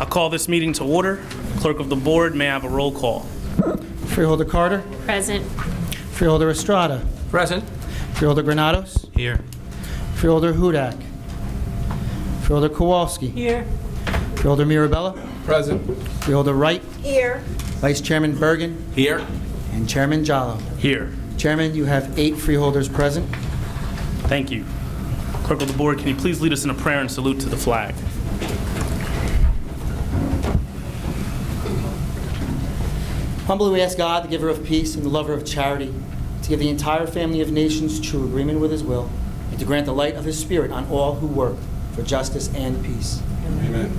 Call this meeting to order. Clerk of the board, may I have a roll call? Freeholder Carter. Present. Freeholder Estrada. Present. Freeholder Granados. Here. Freeholder Hudak. Freeholder Kowalski. Here. Freeholder Mirabella. Present. Freeholder Wright. Here. Vice Chairman Bergen. Here. And Chairman Jallo. Here. Chairman, you have 8 freeholders present. Thank you. Clerk of the board, can you please lead us in a prayer and salute to the flag? Humbly we ask God, the giver of peace and the lover of charity, to give the entire family of nations true agreement with his will, and to grant the light of his spirit on all who work for justice and peace. Amen.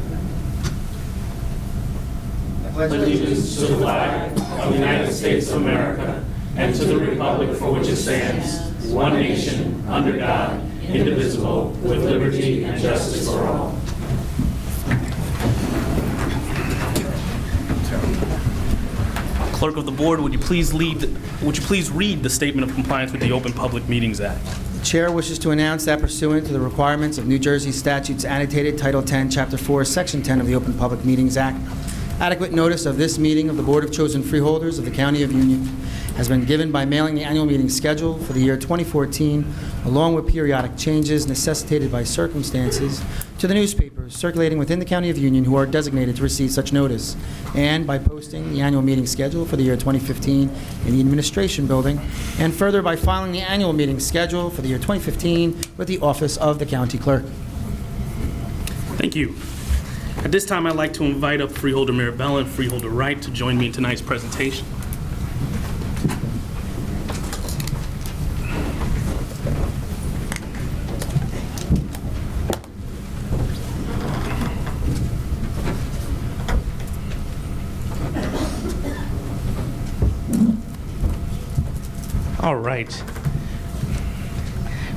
Allegiance to the flag of the United States of America and to the republic for which it stands, one nation, under God, indivisible, with liberty and justice for all. Clerk of the board, would you please read the statement of compliance with the Open Public Meetings Act? The chair wishes to announce that pursuant to the requirements of New Jersey statutes annotated Title 10, Chapter 4, Section 10 of the Open Public Meetings Act, adequate notice of this meeting of the Board of Chosen Freeholders of the County of Union has been given by mailing the annual meeting schedule for the year 2014, along with periodic changes necessitated by circumstances, to the newspapers circulating within the County of Union who are designated to receive such notice, and by posting the annual meeting schedule for the year 2015 in the Administration Building, and further by filing the annual meeting schedule for the year 2015 with the Office of the County Clerk. Thank you. At this time, I'd like to invite up Freeholder Mirabella and Freeholder Wright to join me in tonight's presentation. All right.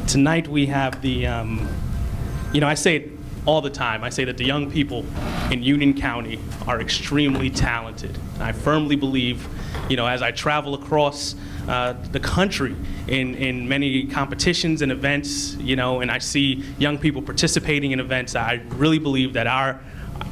Tonight we have the, I say it all the time. I say that the young people in Union County are extremely talented. I firmly believe, as I travel across the country in many competitions and events, and I see young people participating in events, I really believe that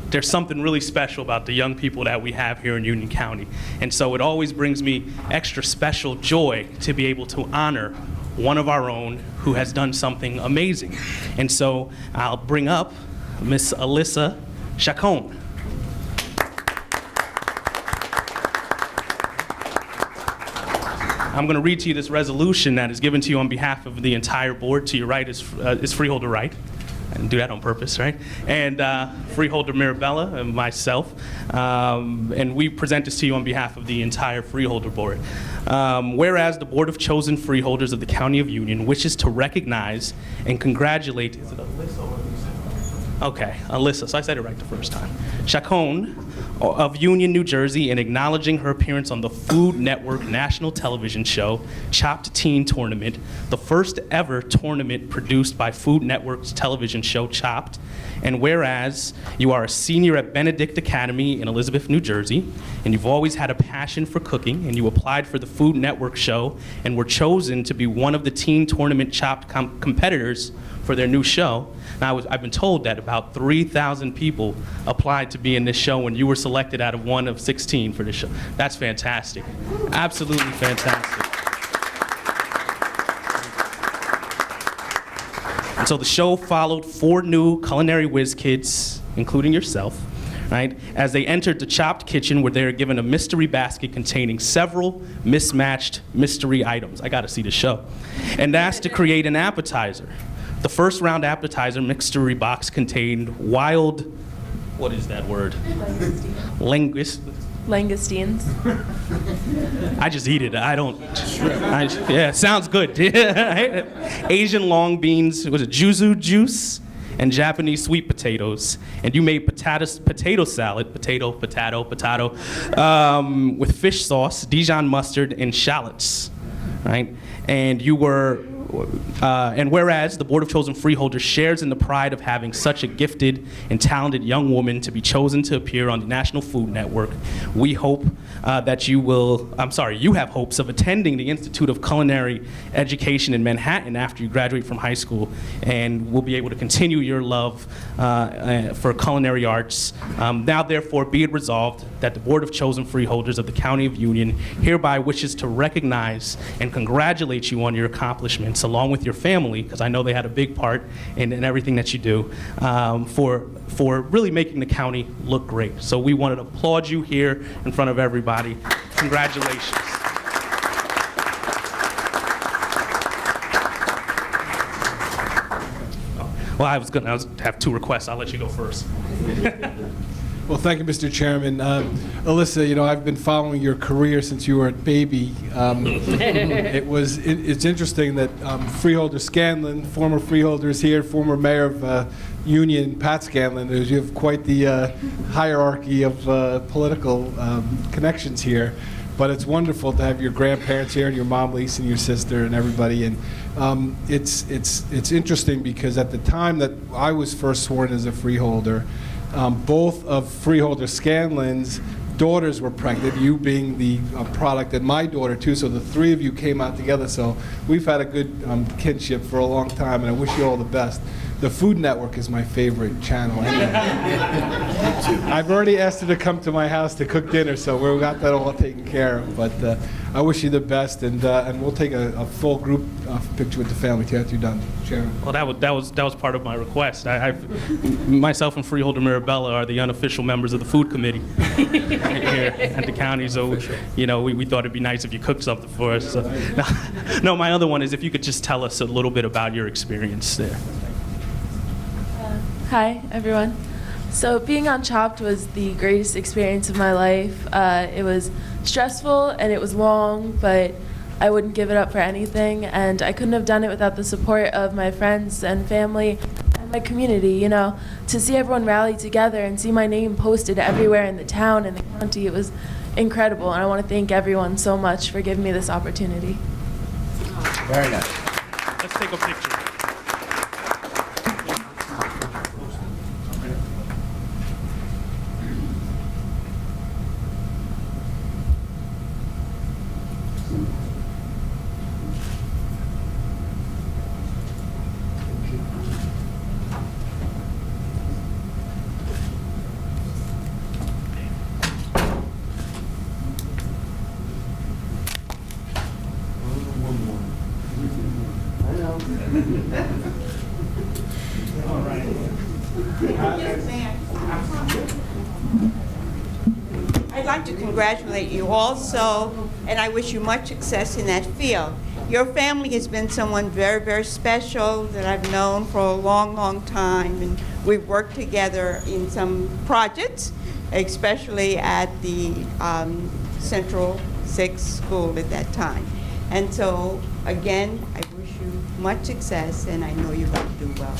there's something really special about the young people that we have here in Union County. And so it always brings me extra special joy to be able to honor one of our own who has done something amazing. And so I'll bring up Miss Alyssa Chacon. I'm going to read to you this resolution that is given to you on behalf of the entire board. To your right is Freeholder Wright. I didn't do that on purpose, right? And Freeholder Mirabella and myself. And we present this to you on behalf of the entire Freeholder Board. Whereas the Board of Chosen Freeholders of the County of Union wishes to recognize and congratulate, is it Alyssa or Alyssa? Okay, Alyssa, so I said it right the first time. Chacon of Union, New Jersey, in acknowledging her appearance on the Food Network national television show, Chopped Teen Tournament, the first ever tournament produced by Food Network's television show, Chopped. And whereas you are a senior at Benedict Academy in Elizabeth, New Jersey, and you've always had a passion for cooking, and you applied for the Food Network show and were chosen to be one of the teen tournament Chopped competitors for their new show. Now, I've been told that about 3,000 people applied to be in this show when you were selected out of one of 16 for this show. That's fantastic. Absolutely fantastic. And so the show followed 4 new culinary whiz kids, including yourself, right, as they entered the Chopped kitchen where they were given a mystery basket containing several mismatched mystery items. I got to see the show. And asked to create an appetizer. The first round appetizer mystery box contained wild, what is that word? Langoustines. I just eat it. Yeah, sounds good. Asian long beans, was it yuzu juice? And Japanese sweet potatoes. And you made potato salad, potato, with fish sauce, Dijon mustard, and shallots, right? And you were, and whereas the Board of Chosen Freeholders shares in the pride of having such a gifted and talented young woman to be chosen to appear on the National Food Network, we hope you have hopes of attending the Institute of Culinary Education in Manhattan after you graduate from high school, and will be able to continue your love for culinary arts. Now, therefore, be it resolved that the Board of Chosen Freeholders of the County of Union hereby wishes to recognize and congratulate you on your accomplishments, along with your family, because I know they had a big part in everything that you do, for really making the county look great. So we wanted to applaud you here in front of everybody. Congratulations. Well, I was have two requests. I'll let you go first. Well, thank you, Mr. Chairman. Alyssa, I've been following your career since you were a baby. It's interesting that Freeholder Scanlon, former freeholder, is here, former mayor of Union, Pat Scanlon. You have quite the hierarchy of political connections here. But it's wonderful to have your grandparents here, and your mom, Lisa, and your sister, and everybody. And it's interesting because at the time that I was first sworn as a freeholder, both of Freeholder Scanlon's daughters were pregnant, you being the product, and my daughter too, so the three of you came out together. So we've had a good kinship for a long time, and I wish you all the best. The Food Network is my favorite channel. I've already asked her to come to my house to cook dinner, so we got that all taken care of. But I wish you the best, and we'll take a full group picture with the family after you're done, Chairman. Well, that was part of my request. Myself and Freeholder Mirabella are the unofficial members of the food committee here at the county. So, we thought it'd be nice if you cooked something for us. So, no, my other one is if you could just tell us a little bit about your experience there. Hi, everyone. So being on Chopped was the greatest experience of my life. It was stressful and it was long, but I wouldn't give it up for anything, and I couldn't have done it without the support of my friends and family and my community. To see everyone rally together and see my name posted everywhere in the town and the county, it was incredible, and I want to thank everyone so much for giving me this opportunity. Very nice. Let's take a picture. I'd like to congratulate you also, and I wish you much success in that field. Your family has been someone very, very special that I've known for a long, long time, and we've worked together in some projects, especially at the Central 6 school at that time. And so, again, I wish you much success, and I know you're going to do well.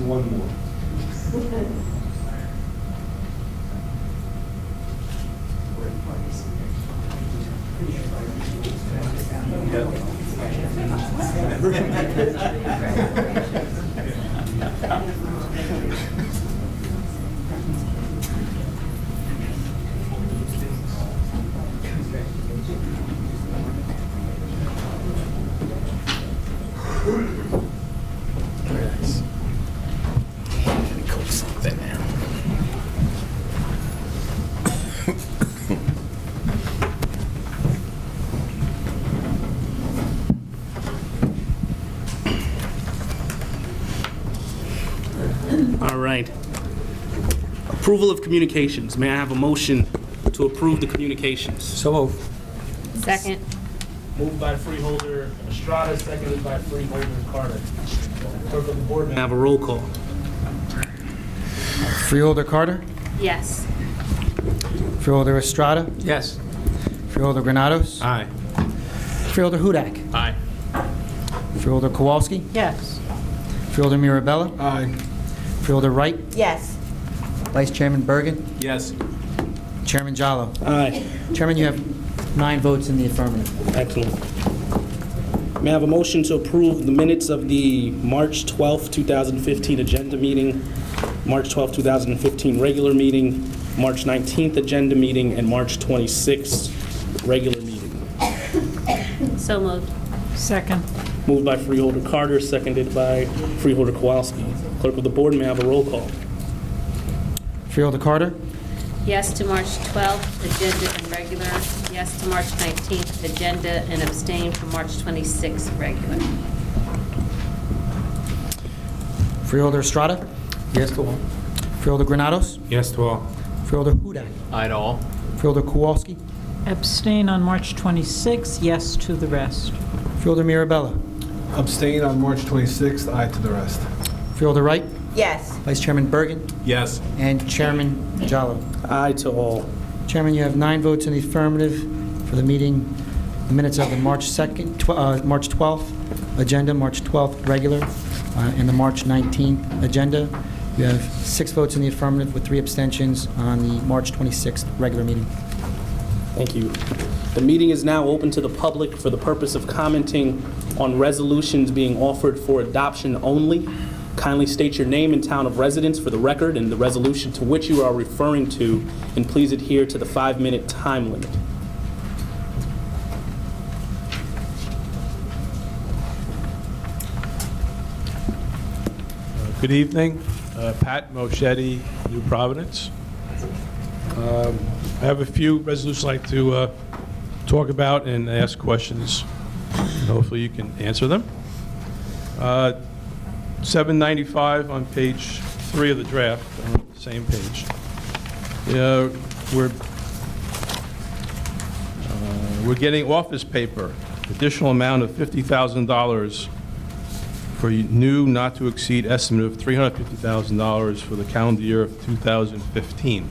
One more. All right. Approval of communications. May I have a motion to approve the communications? So moved. Second. Moved by Freeholder Estrada, seconded by Freeholder Carter. Clerk of the board, may I have a roll call? Freeholder Carter, Yes. Freeholder Estrada, Yes. Freeholder Granados, Aye. Freeholder Hudak, Aye. Freeholder Kowalski, Yes. Freeholder Mirabella, Aye. Freeholder Wright, Yes. Vice Chairman Bergen, Yes. Chairman Jallo. Aye. Chairman, you have 9 votes in the affirmative. Excellent. May I have a motion to approve the minutes of the March 12th, 2015 agenda meeting, March 12th, 2015 regular meeting, March 19th agenda meeting, and March 26th regular meeting? So moved. Second. Moved by Freeholder Carter, seconded by Freeholder Kowalski. Clerk of the board, may I have a roll call? Freeholder Carter, Yes to March 12th, agenda and regular. Yes to March 19th, agenda, and abstain from March 26th, regular. Freeholder Estrada, Yes to all. Freeholder Granados, Yes to all. Freeholder Hudak, Aye to all. Freeholder Kowalski, Abstain on March 26, yes to the rest. Freeholder Mirabella, Abstain on March 26th, aye to the rest. Freeholder Wright, Yes. Vice Chairman Bergen, Yes. and Chairman Jallo. Aye to all. Chairman, you have 9 votes in the affirmative for the meeting, the minutes of the March 12th agenda, March 12th regular, and the March 19th agenda. You have 6 votes in the affirmative with 3 abstentions on the March 26th regular meeting. Thank you. The meeting is now open to the public for the purpose of commenting on resolutions being offered for adoption only. Kindly state your name and town of residence for the record and the resolution to which you are referring to, and please adhere to the 5-minute time limit. Good evening. Pat Moschetti, New Providence. I have a few resolutions I'd like to talk about and ask questions. Hopefully you can answer them. 795 on page 3 of the draft, on the same page. We're getting office paper, additional amount of $50,000 for new not-to-exceed estimate of $350,000 for the calendar year of 2015.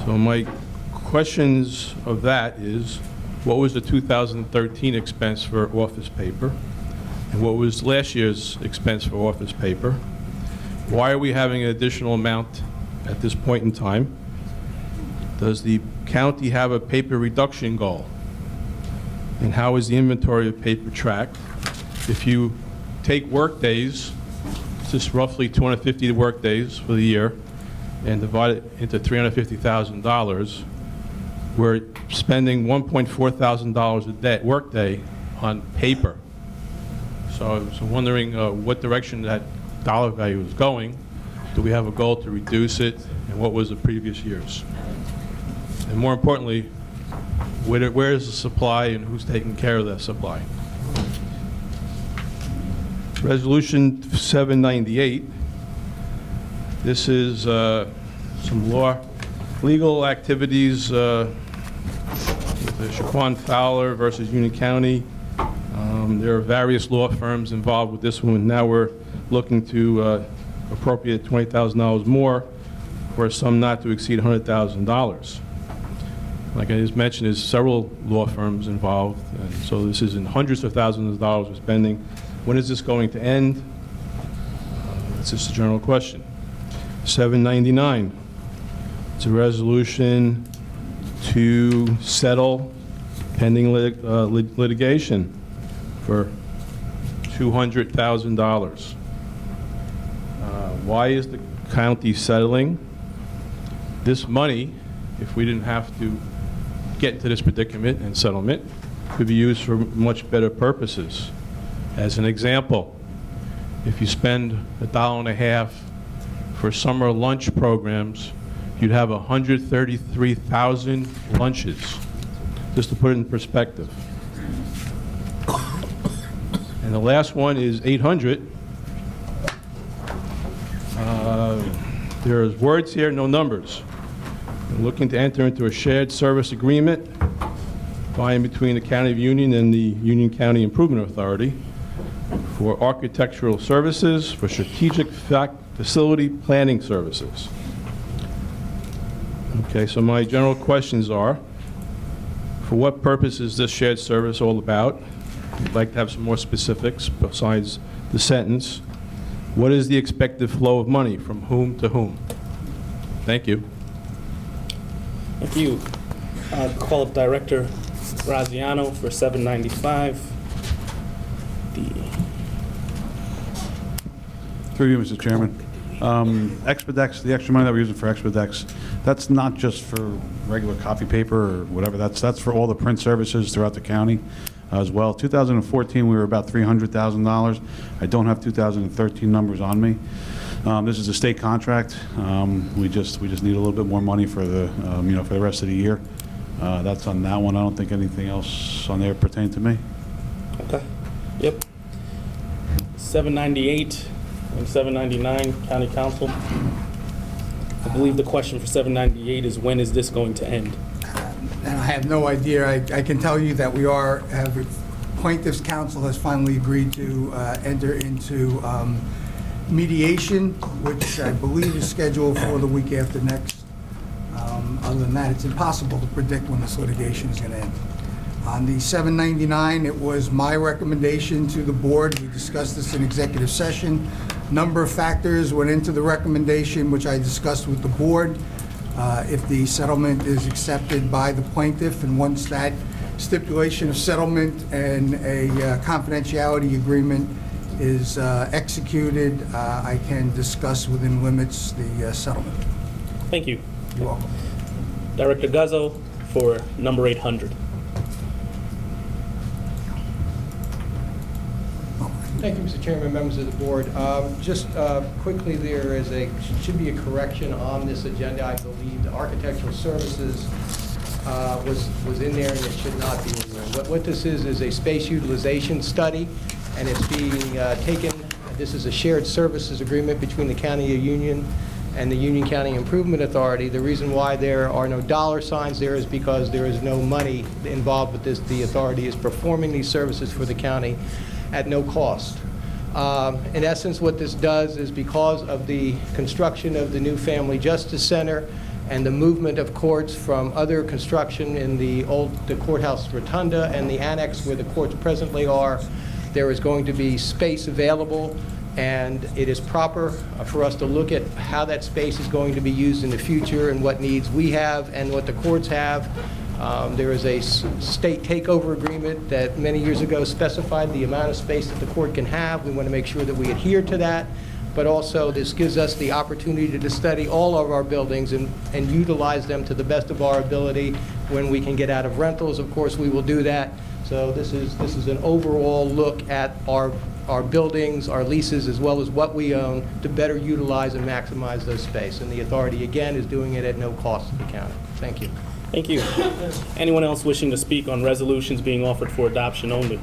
So my questions of that is, what was the 2013 expense for office paper? And what was last year's expense for office paper? Why are we having an additional amount at this point in time? Does the county have a paper reduction goal? And how is the inventory of paper tracked? If you take work days, it's just roughly 250 work days for the year, and divide it into $350,000, we're spending $1.4 thousand a day, work day on paper. So I was wondering what direction that dollar value is going. Do we have a goal to reduce it, and what was the previous years? And more importantly, where is the supply and who's taking care of that supply? Resolution 798. This is some legal activities with the Shaquan Fowler versus Union County. There are various law firms involved with this one. Now we're looking to appropriate $20,000 more for a sum not to exceed $100,000. Like I just mentioned, there's several law firms involved, and so this is in hundreds of thousands of dollars we're spending. When is this going to end? It's just a general question. 799. It's a resolution to settle pending litigation for $200,000. Why is the county settling? This money, if we didn't have to get into this predicament and settlement, could be used for much better purposes. As an example, if you spend $1.50 for summer lunch programs, you'd have 133,000 lunches, just to put it in perspective. And the last one is 800. There's words here, no numbers. We're looking to enter into a shared service agreement by and between the County of Union and the Union County Improvement Authority for architectural services for strategic facility planning services. Okay, so my general questions are, for what purpose is this shared service all about? I'd like to have some more specifics besides the sentence. What is the expected flow of money from whom to whom? Thank you. Thank you. Call up Director Graziano for 795. Through you, Mr. Chairman. Expedex, the extra money that we're using for Expedex, that's not just for regular copy paper or whatever. That's for all the print services throughout the county as well. 2014, we were about $300,000. I don't have 2013 numbers on me. This is a state contract. We just need a little bit more money for the for the rest of the year. That's on that one. I don't think anything else on there pertained to me. Okay. Yep. 798 and 799, County Council. I believe the question for 798 is, when is this going to end? And I have no idea. I can tell you that plaintiff's counsel has finally agreed to enter into mediation, which I believe is scheduled for the week after next. Other than that, it's impossible to predict when this litigation is going to end. On the 799, it was my recommendation to the board. We discussed this in executive session. Number of factors went into the recommendation, which I discussed with the board. If the settlement is accepted by the plaintiff, and once that stipulation of settlement and a confidentiality agreement is executed, I can discuss within limits the settlement. Thank you. You're welcome. Director Guzzo for number 800. Thank you, Mr. Chairman, members of the board. Just quickly, there should be a correction on this agenda. I believe the architectural services was in there, and it should not be in there. What this is a space utilization study, and it's being taken. This is a shared services agreement between the County of Union and the Union County Improvement Authority. The reason why there are no dollar signs there is because there is no money involved with this. The authority is performing these services for the county at no cost. In essence, what this does is, because of the construction of the new Family Justice Center and the movement of courts from other construction in the courthouse rotunda and the annex where the courts presently are, there is going to be space available, and it is proper for us to look at how that space is going to be used in the future and what needs we have and what the courts have. There is a state takeover agreement that many years ago specified the amount of space that the court can have. We want to make sure that we adhere to that, but also this gives us the opportunity to study all of our buildings and utilize them to the best of our ability. When we can get out of rentals, of course, we will do that. So this is an overall look at our buildings, our leases, as well as what we own, to better utilize and maximize those space. And the authority, again, is doing it at no cost to the county. Thank you. Thank you. Anyone else wishing to speak on resolutions being offered for adoption only?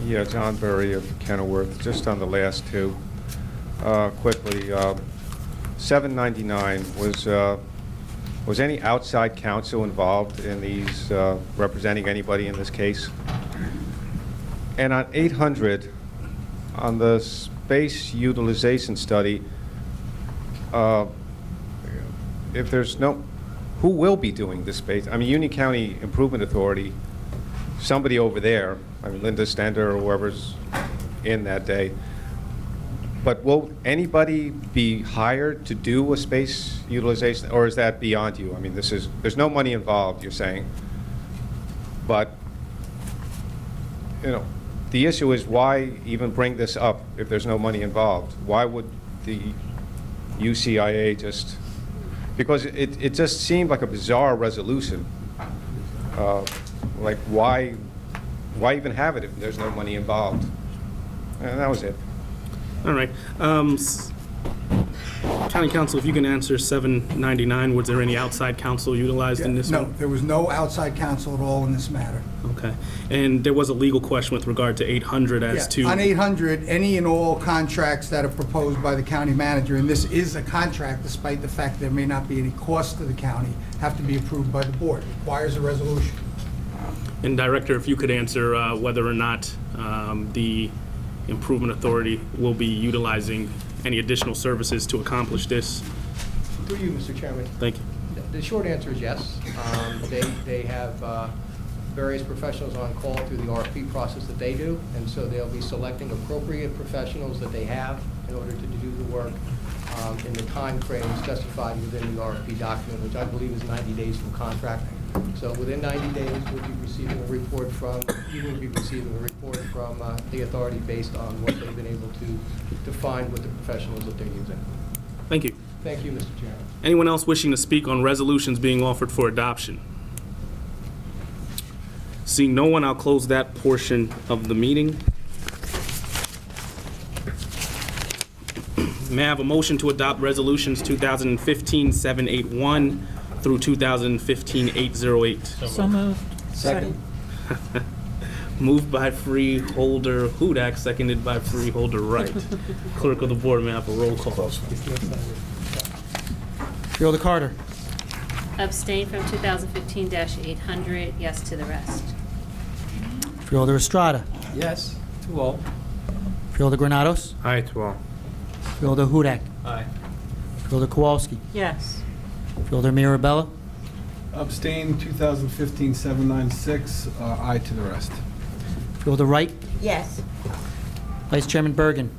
Yeah, John Burry of Kenilworth. Just on the last two, quickly. 799, was any outside counsel involved in these, representing anybody in this case? And on 800, on the space utilization study, if there's no, who will be doing this space? I mean, Union County Improvement Authority, somebody over there, I mean, Linda Stender or whoever's in that day. But will anybody be hired to do a space utilization, or is that beyond you? I mean, there's no money involved, you're saying. But, the issue is, why even bring this up if there's no money involved? Why would the UCIA just, because it just seemed like a bizarre resolution. Like, why even have it if there's no money involved? And that was it. All right. County Council, if you can answer 799, was there any outside counsel utilized in this No, one? there was no outside counsel at all in this matter. Okay. And there was a legal question with regard to 800 as to... On 800, any and all contracts that are proposed by the county manager, and this is a contract despite the fact there may not be any cost to the county, have to be approved by the board. It requires a resolution. And Director, if you could answer whether or not the Improvement Authority will be utilizing any additional services to accomplish this? Through you, Mr. Chairman. Thank you. The short answer is yes. They have various professionals on call through the RFP process that they do, and so they'll be selecting appropriate professionals that they have in order to do the work in the time frame specified within the RFP document, which I believe is 90 days from contract. So within 90 days, we'll be receiving a report from, you will be receiving a report from the authority based on what they've been able to find with the professionals that they're using. Thank you. Thank you, Mr. Chairman. Anyone else wishing to speak on resolutions being offered for adoption? Seeing no one, I'll close that portion of the meeting. May I have a motion to adopt resolutions 2015-781 through 2015-808? So moved. Second. Moved by Freeholder Hudak, seconded by Freeholder Wright. Clerk of the board, may I have a roll call? Freeholder Carter. Abstain from 2015-800, yes to the rest. Freeholder Estrada. Yes, to all. Freeholder Granados. Aye to all. Freeholder Hudak. Aye. Freeholder Kowalski. Yes. Freeholder Mirabella. Abstain 2015-796, aye to the rest. Freeholder Wright. Yes. Vice Chairman Bergen.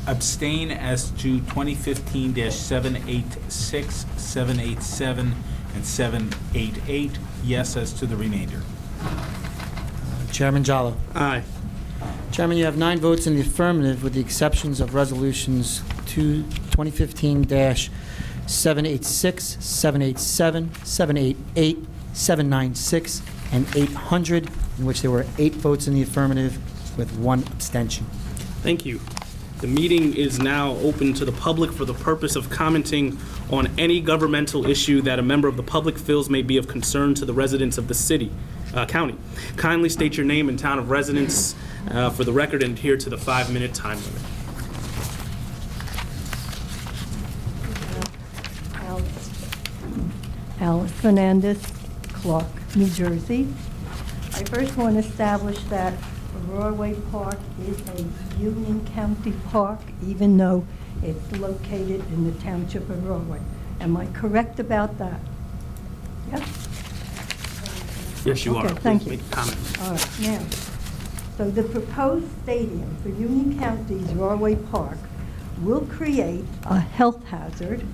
Abstain as to 2015-786, 787, and 788. Yes as to the remainder. Chairman Jallo. Aye. Chairman, you have 9 votes in the affirmative with the exceptions of resolutions 2015-786, 787, 788, 796, and 800, in which there were 8 votes in the affirmative with 1 abstention. Thank you. The meeting is now open to the public for the purpose of commenting on any governmental issue that a member of the public feels may be of concern to the residents of the county. Kindly state your name and town of residence for the record and adhere to the 5-minute time limit. Alice Fernandez, Clark, New Jersey. I first want to establish that Broadway Park is a Union County park, even though it's located in the township of Broadway. Am I correct about that? Yes? Yes, you are. Okay, thank Please you. make a comment. All right, now, so the proposed stadium for Union County's Broadway Park will create a health hazard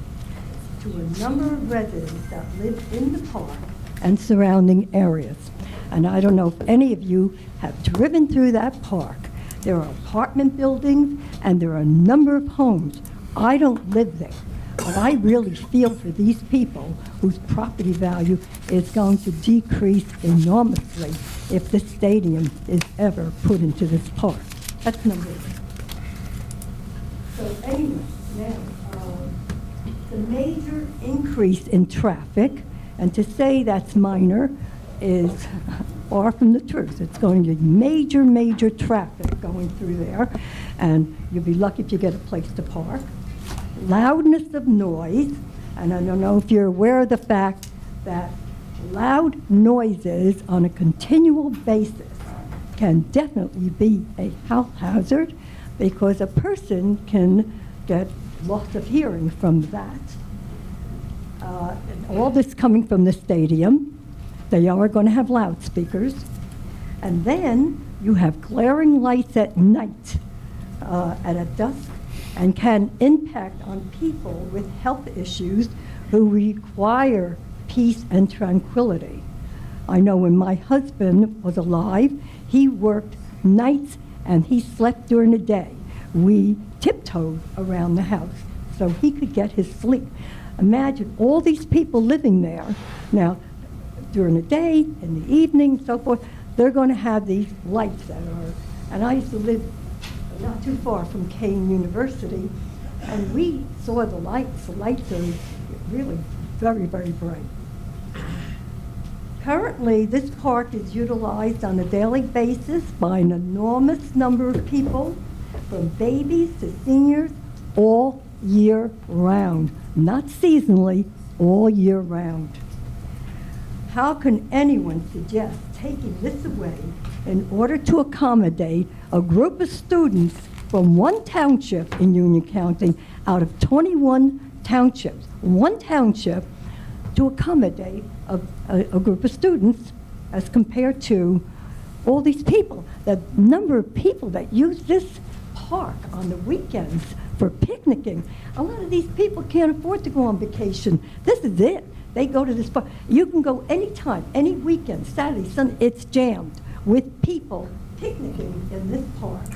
to a number of residents that live in the park and surrounding areas. And I don't know if any of you have driven through that park. There are apartment buildings and there are a number of homes. I don't live there, but I really feel for these people whose property value is going to decrease enormously if the stadium is ever put into this park. That's number 1. So anyway, now, the major increase in traffic, and to say that's minor is far from the truth. It's going to be major, major traffic going through there, and you'll be lucky if you get a place to park. Loudness of noise, and I don't know if you're aware of the fact that loud noises on a continual basis can definitely be a health hazard because a person can get loss of hearing from that. And all this coming from the stadium. They are going to have loudspeakers. And then you have glaring lights at night at dusk and can impact on people with health issues who require peace and tranquility. I know when my husband was alive, he worked nights and he slept during the day. We tiptoed around the house so he could get his sleep. Imagine all these people living there. Now, during the day, in the evening, so forth, they're going to have these lights that are, and I used to live not too far from Kane University, And we saw the lights. The lights are really very, very bright. Currently, this park is utilized on a daily basis by an enormous number of people, from babies to seniors, all year round. Not seasonally, all year round. How can anyone suggest taking this away in order to accommodate a group of students from one township in Union County out of 21 townships, one township, to accommodate a group of students as compared to all these people? The number of people that use this park on the weekends for picnicking, a lot of these people can't afford to go on vacation. This is it. They go to this park. You can go anytime, any weekend, Saturday, Sunday, it's jammed with people picnicking in this park.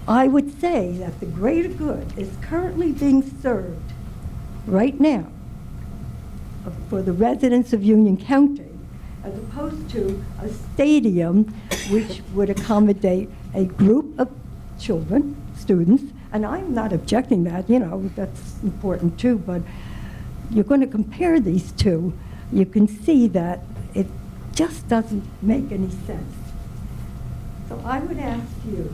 I would say that the greater good is currently being served right now for the residents of Union County, as opposed to a stadium which would accommodate a group of children, students, and I'm not objecting that, you know, that's important too, but you're going to compare these two, you can see that it just doesn't make any sense. So I would ask you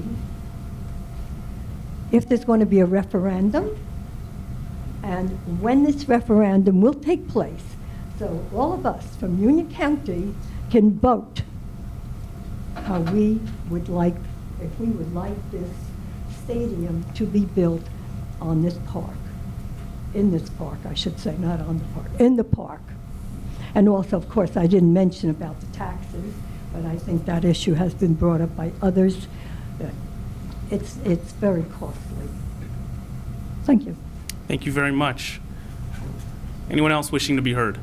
if there's going to be a referendum, and when this referendum will take place, so all of us from Union County can vote how we would like, if we would like this stadium to be built on this park, in this park, I should say, not on the park, in the park. And also, of course, I didn't mention about the taxes, but I think that issue has been brought up by others. It's very costly. Thank you. Thank you very much. Anyone else wishing to be heard?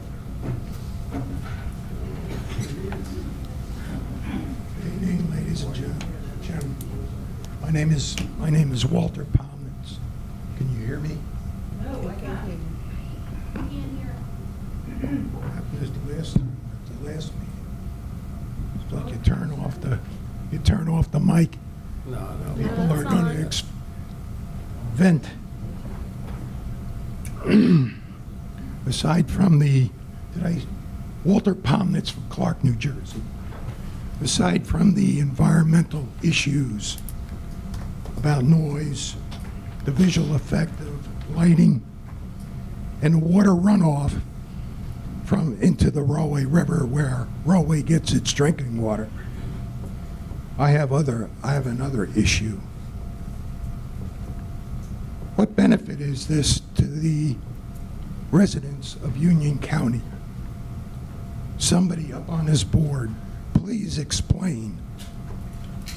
Good evening, ladies and gentlemen. My name is Walter Palmans. Can you hear me? No, I can't hear you. I can't hear. What happened is the last meeting. It's like you turn off the mic. No. People are going to vent. Aside from Walter Palmnitz from Clark, New Jersey. Aside from the environmental issues about noise, the visual effect of lighting, and water runoff into the Rahway River, where Rahway gets its drinking water, I have another issue. What benefit is this to the residents of Union County? Somebody up on this board, please explain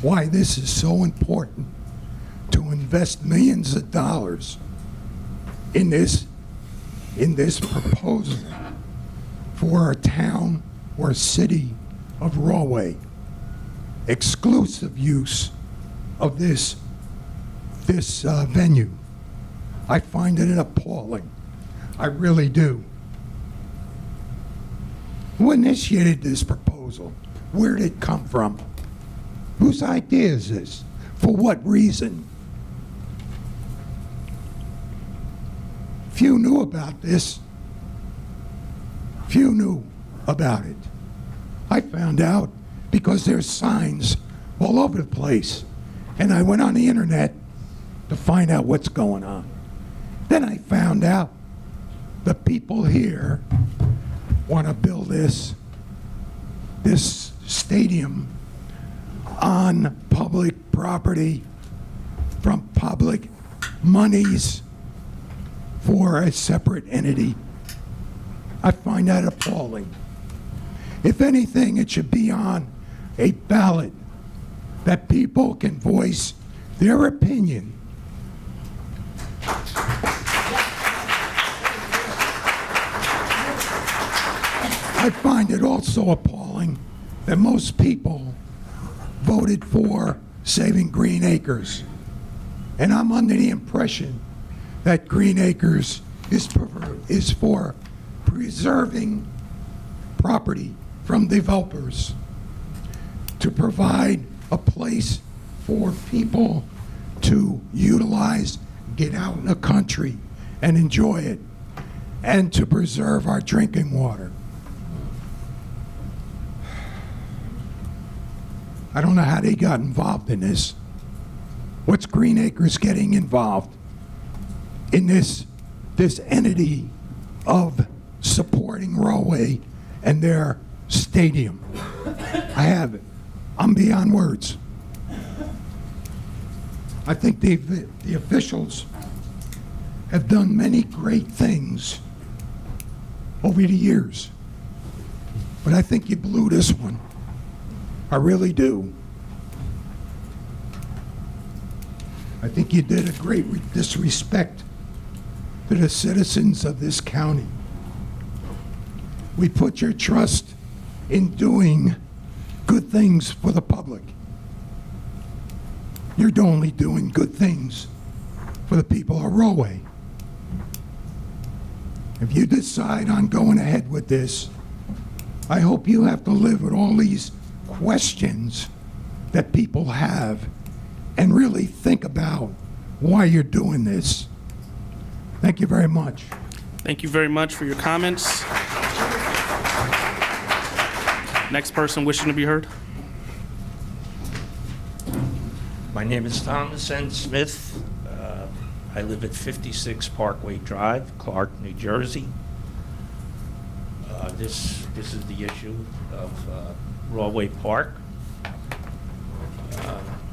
why this is so important to invest millions of dollars in this proposal for a town or city of Rahway, exclusive use of this venue. I find it appalling. I really do. Who initiated this proposal? Where did it come from? Whose idea is this? For what reason? Few knew about this. Few knew about it. I found out because there's signs all over the place. And I went on the internet to find out what's going on. Then I found out the people here want to build this stadium on public property from public monies for a separate entity. I find that appalling. If anything, it should be on a ballot that people can voice their opinion. I find it also appalling that most people voted for saving Green Acres. And I'm under the impression that Green Acres is for preserving property from developers to provide a place for people to utilize, get out in the country and enjoy it, and to preserve our drinking water. I don't know how they got involved in this. What's Green Acres getting involved in this entity of supporting Rollway and their stadium? I'm beyond words. I think the officials have done many great things over the years, but I think you blew this one. I really do. I think you did a great disrespect to the citizens of this county. We put your trust in doing good things for the public. You're only doing good things for the people of Rollway. If you decide on going ahead with this, I hope you have to live with all these questions that people have and really think about why you're doing this. Thank you very much. Thank you very much for your comments. Next person wishing to be heard. My name is Thomas N. Smith. I live at 56 Parkway Drive, Clark, New Jersey. This is the issue of Rollway Park.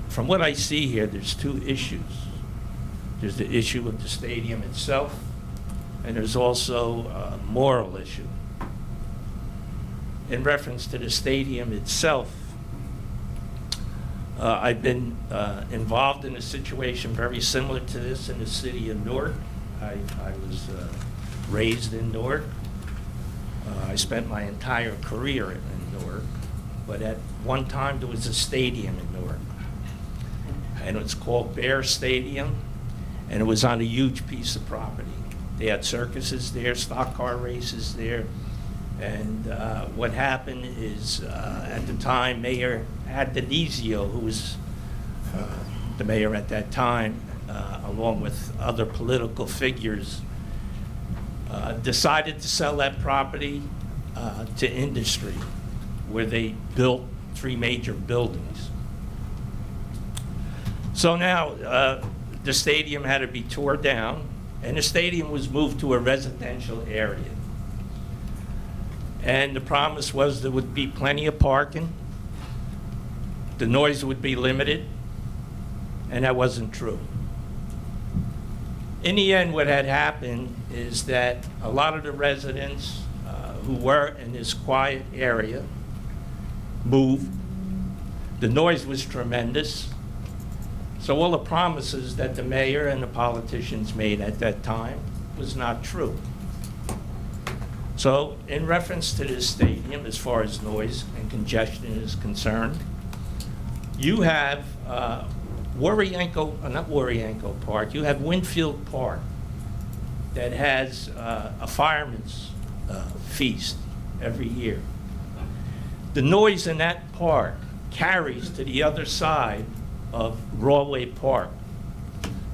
From what I see here, there's two issues. There's the issue of the stadium itself, and there's also a moral issue. In reference to the stadium itself, I've been involved in a situation very similar to this in the city of Newark. I was raised in Newark. I spent my entire career in Newark, but at one time there was a stadium in Newark, and it was called Bear Stadium, and it was on a huge piece of property. They had circuses there, stock car races there, and what happened is at the time, Mayor Addonizio, who was the mayor at that time, along with other political figures, decided to sell that property to industry, where they built 3 major buildings. So now the stadium had to be torn down, and the stadium was moved to a residential area. And the promise was there would be plenty of parking, the noise would be limited, and that wasn't true. In the end, what had happened is that a lot of the residents who were in this quiet area moved. The noise was tremendous. So all the promises that the mayor and the politicians made at that time was not true. So in reference to this stadium, as far as noise and congestion is concerned, you have not Warrienko Park, you have Winfield Park that has a fireman's feast every year. The noise in that park carries to the other side of Rollway Park,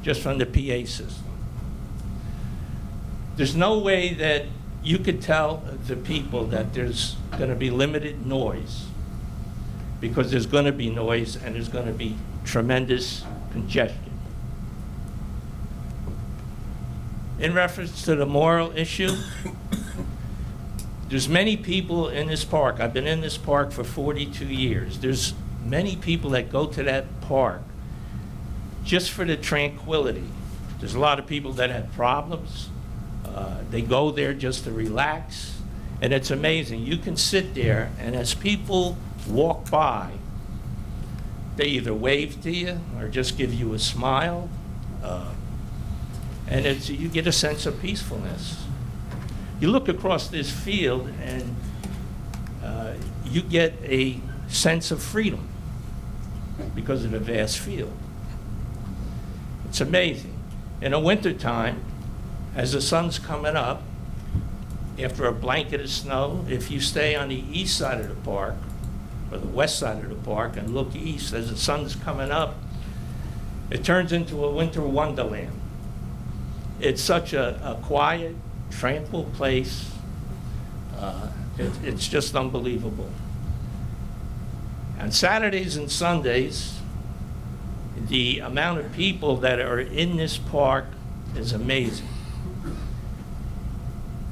just from the PA system. There's no way that you could tell the people that there's going to be limited noise, because there's going to be noise and there's going to be tremendous congestion. In reference to the moral issue, there's many people in this park. I've been in this park for 42 years. There's many people that go to that park just for the tranquility. There's a lot of people that have problems. They go there just to relax, and it's amazing. You can sit there, and as people walk by, they either wave to you or just give you a smile, and you get a sense of peacefulness. You look across this field, and you get a sense of freedom because of the vast field. It's amazing. In the wintertime, as the sun's coming up, after a blanket of snow, if you stay on the east side of the park, or the west side of the park, and look east as the sun's coming up, it turns into a winter wonderland. It's such a quiet, tranquil place. It's just unbelievable. On Saturdays and Sundays, the amount of people that are in this park is amazing.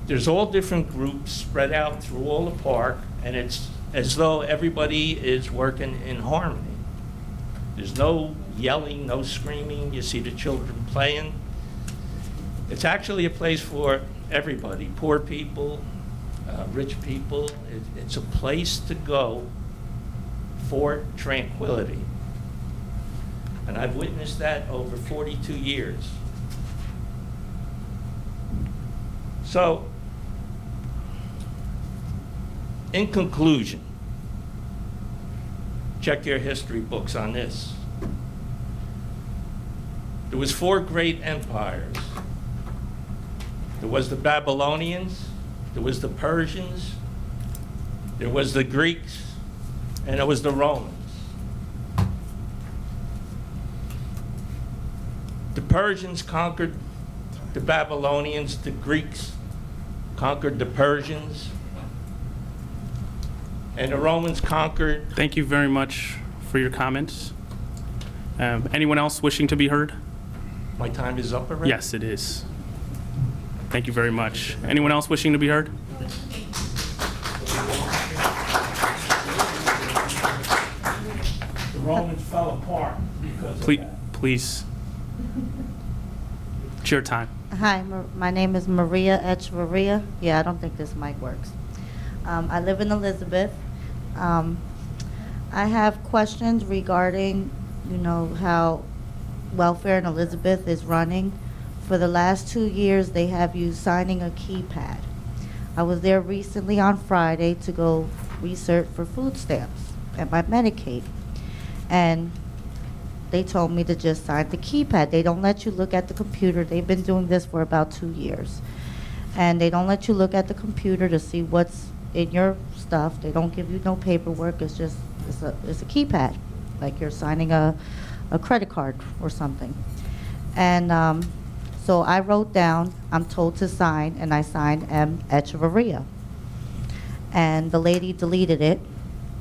There's all different groups spread out through all the park, and it's as though everybody is working in harmony. There's no yelling, no screaming. You see the children playing. It's actually a place for everybody, poor people, rich people. It's a place to go for tranquility. And I've witnessed that over 42 years. So, in conclusion, check your history books on this. There was 4 great empires. There was the Babylonians, there was the Persians, there was the Greeks, and there was the Romans. The Persians conquered the Babylonians, the Greeks conquered the Persians, and the Romans conquered. Thank you very much for your comments. Anyone else wishing to be heard? My time is up already? Yes, it is. Thank you very much. Anyone else wishing to be heard? The Romans fell apart because of that. Please. It's your time. Hi, my name is Maria Echevarria. Yeah, I don't think this mic works. I live in Elizabeth. I have questions regarding, how welfare in Elizabeth is running. For the last 2 years, they have you signing a keypad. I was there recently on Friday to go research for food stamps and my Medicaid. And they told me to just sign the keypad. They don't let you look at the computer. They've been doing this for about 2 years. And they don't let you look at the computer to see what's in your stuff. They don't give you no paperwork. It's just, it's a keypad, like you're signing a credit card or something. And so I wrote down, I'm told to sign, and I signed M. Echevarria. And the lady deleted it,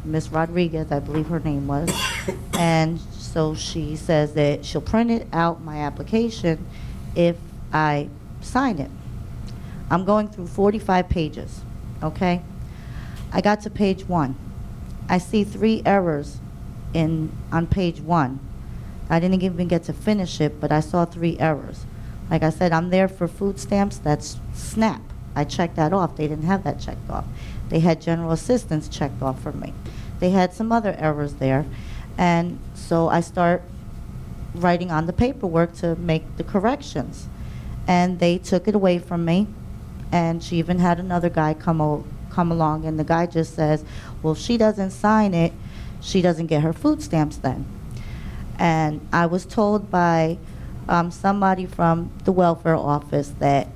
Miss Rodriguez, I believe her name was. And so she says that she'll print it out, my application, if I sign it. I'm going through 45 pages, okay? I got to page 1. I see 3 errors on page 1. I didn't even get to finish it, but I saw 3 errors. Like I said, I'm there for food stamps. That's SNAP. I checked that off. They didn't have that checked off. They had general assistance checked off for me. They had some other errors there. And so I start writing on the paperwork to make the corrections. And they took it away from me. And she even had another guy come along, and the guy just says, well, if she doesn't sign it, she doesn't get her food stamps then. And I was told by somebody from the welfare office that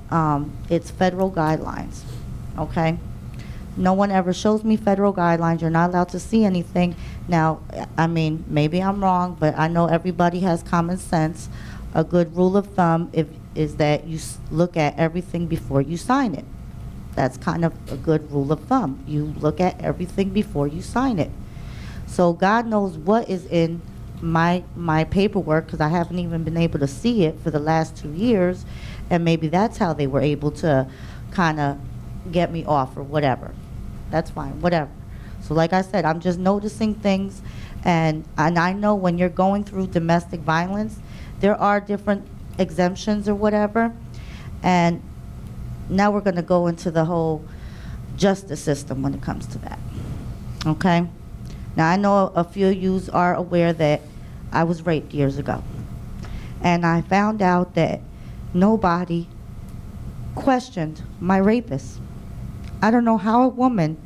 it's federal guidelines, okay? No one ever shows me federal guidelines. You're not allowed to see anything. Now, I mean, maybe I'm wrong, but I know everybody has common sense. A good rule of thumb is that you look at everything before you sign it. That's kind of a good rule of thumb. You look at everything before you sign it. So God knows what is in my paperwork, because I haven't even been able to see it for the last 2 years, and maybe that's how they were able to kind of get me off or whatever. That's fine, whatever. So like I said, I'm just noticing things, and I know when you're going through domestic violence, there are different exemptions or whatever, and now we're going to go into the whole justice system when it comes to that, okay? Now, I know a few of you are aware that I was raped years ago, and I found out that nobody questioned my rapist. I don't know how a woman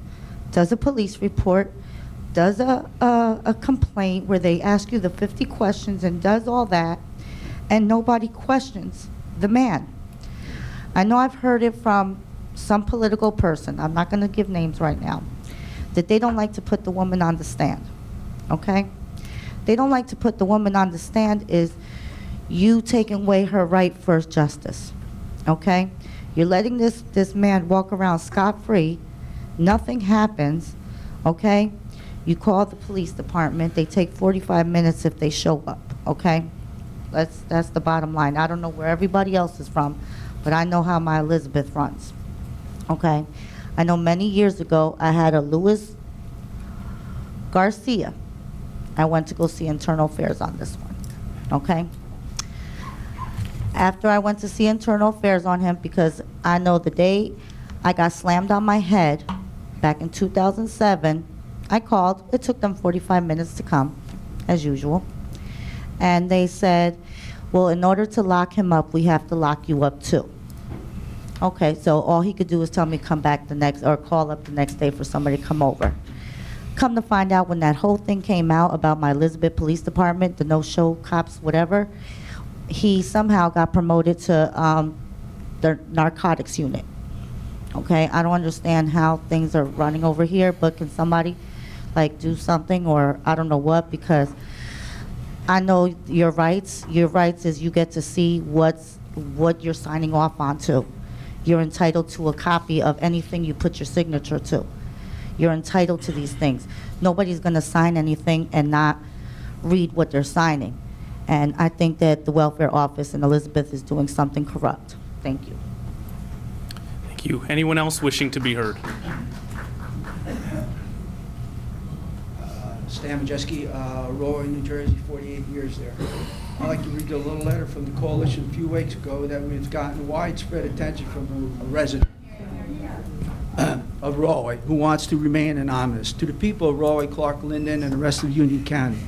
does a police report, does a complaint where they ask you the 50 questions and does all that, and nobody questions the man. I know I've heard it from some political person, I'm not going to give names right now, that they don't like to put the woman on the stand, okay? They don't like to put the woman on the stand is you taking away her right for justice, okay? You're letting this man walk around scot-free, nothing happens, okay? You call the police department, they take 45 minutes if they show up, okay? That's the bottom line. I don't know where everybody else is from, but I know how my Elizabeth runs, okay? I know many years ago, I had a Louis Garcia. I went to go see internal affairs on this one, okay? After I went to see internal affairs on him, because I know the day I got slammed on my head back in 2007, I called. It took them 45 minutes to come, as usual. And they said, well, in order to lock him up, we have to lock you up too. Okay, so all he could do was tell me come back the next, or call up the next day for somebody to come over. Come to find out, when that whole thing came out about my Elizabeth Police Department, the no-show cops, whatever, he somehow got promoted to the narcotics unit. Okay, I don't understand how things are running over here, but can somebody like do something, or I don't know what, because I know your rights. Your rights is you get to see what you're signing off onto. You're entitled to a copy of anything you put your signature to. You're entitled to these things. Nobody's going to sign anything and not read what they're signing. And I think that the welfare office in Elizabeth is doing something corrupt. Thank you. Thank you. Anyone else wishing to be heard? Stan Majeski, Roy, New Jersey, 48 years there. I'd like to read a little letter from the coalition a few weeks ago that we've gotten widespread attention from a resident of Rahway who wants to remain anonymous. To the people of Rahway, Clark, Linden, and the rest of Union County.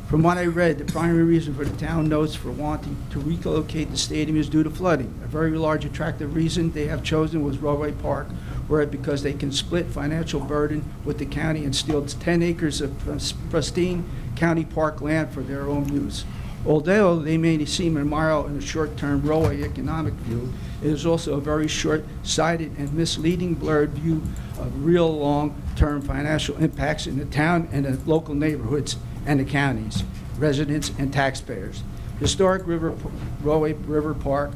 From what I read, the primary reason for the town notes for wanting to relocate the stadium is due to flooding. A very large attractive reason they have chosen was Rahway Park, where because they can split financial burden with the county and steal 10 acres of pristine county park land for their own use. Although they may seem immoral in a short-term Rahway economic view, it is also a very short-sighted and misleading blurred view of real long-term financial impacts in the town and the local neighborhoods and the counties, residents and taxpayers. Historic Rahway River Park,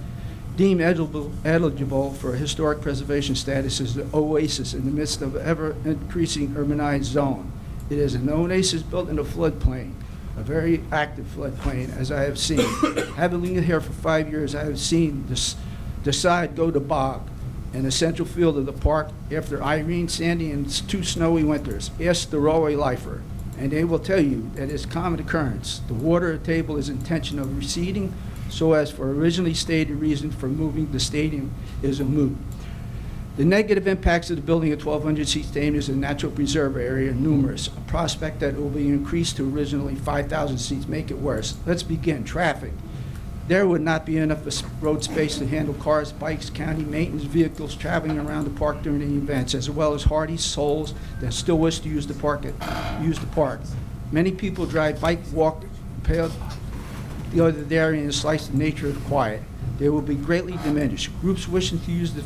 deemed eligible for historic preservation status, is the oasis in the midst of ever-increasing urbanized zone. It is an oasis built in a floodplain, a very active floodplain, as I have seen. Having lived here for 5 years, I have seen the side go to bog in the central field of the park after Irene, Sandy, and 2 snowy winters. Ask the Rahway lifer, and they will tell you that it's a common occurrence. The water table is intention of receding, so as for originally stated reason for moving the stadium is a moot. The negative impacts of the building a 1,200-seat stadium is a natural preserve area numerous. A prospect that it will be increased to originally 5,000 seats make it worse. Let's begin. Traffic. There would not be enough road space to handle cars, bikes, county maintenance vehicles traveling around the park during the events, as well as hardy souls that still wish to use the park. Many people drive, bike, walk, the other area and slice the nature of quiet. They will be greatly diminished. Groups wishing to use the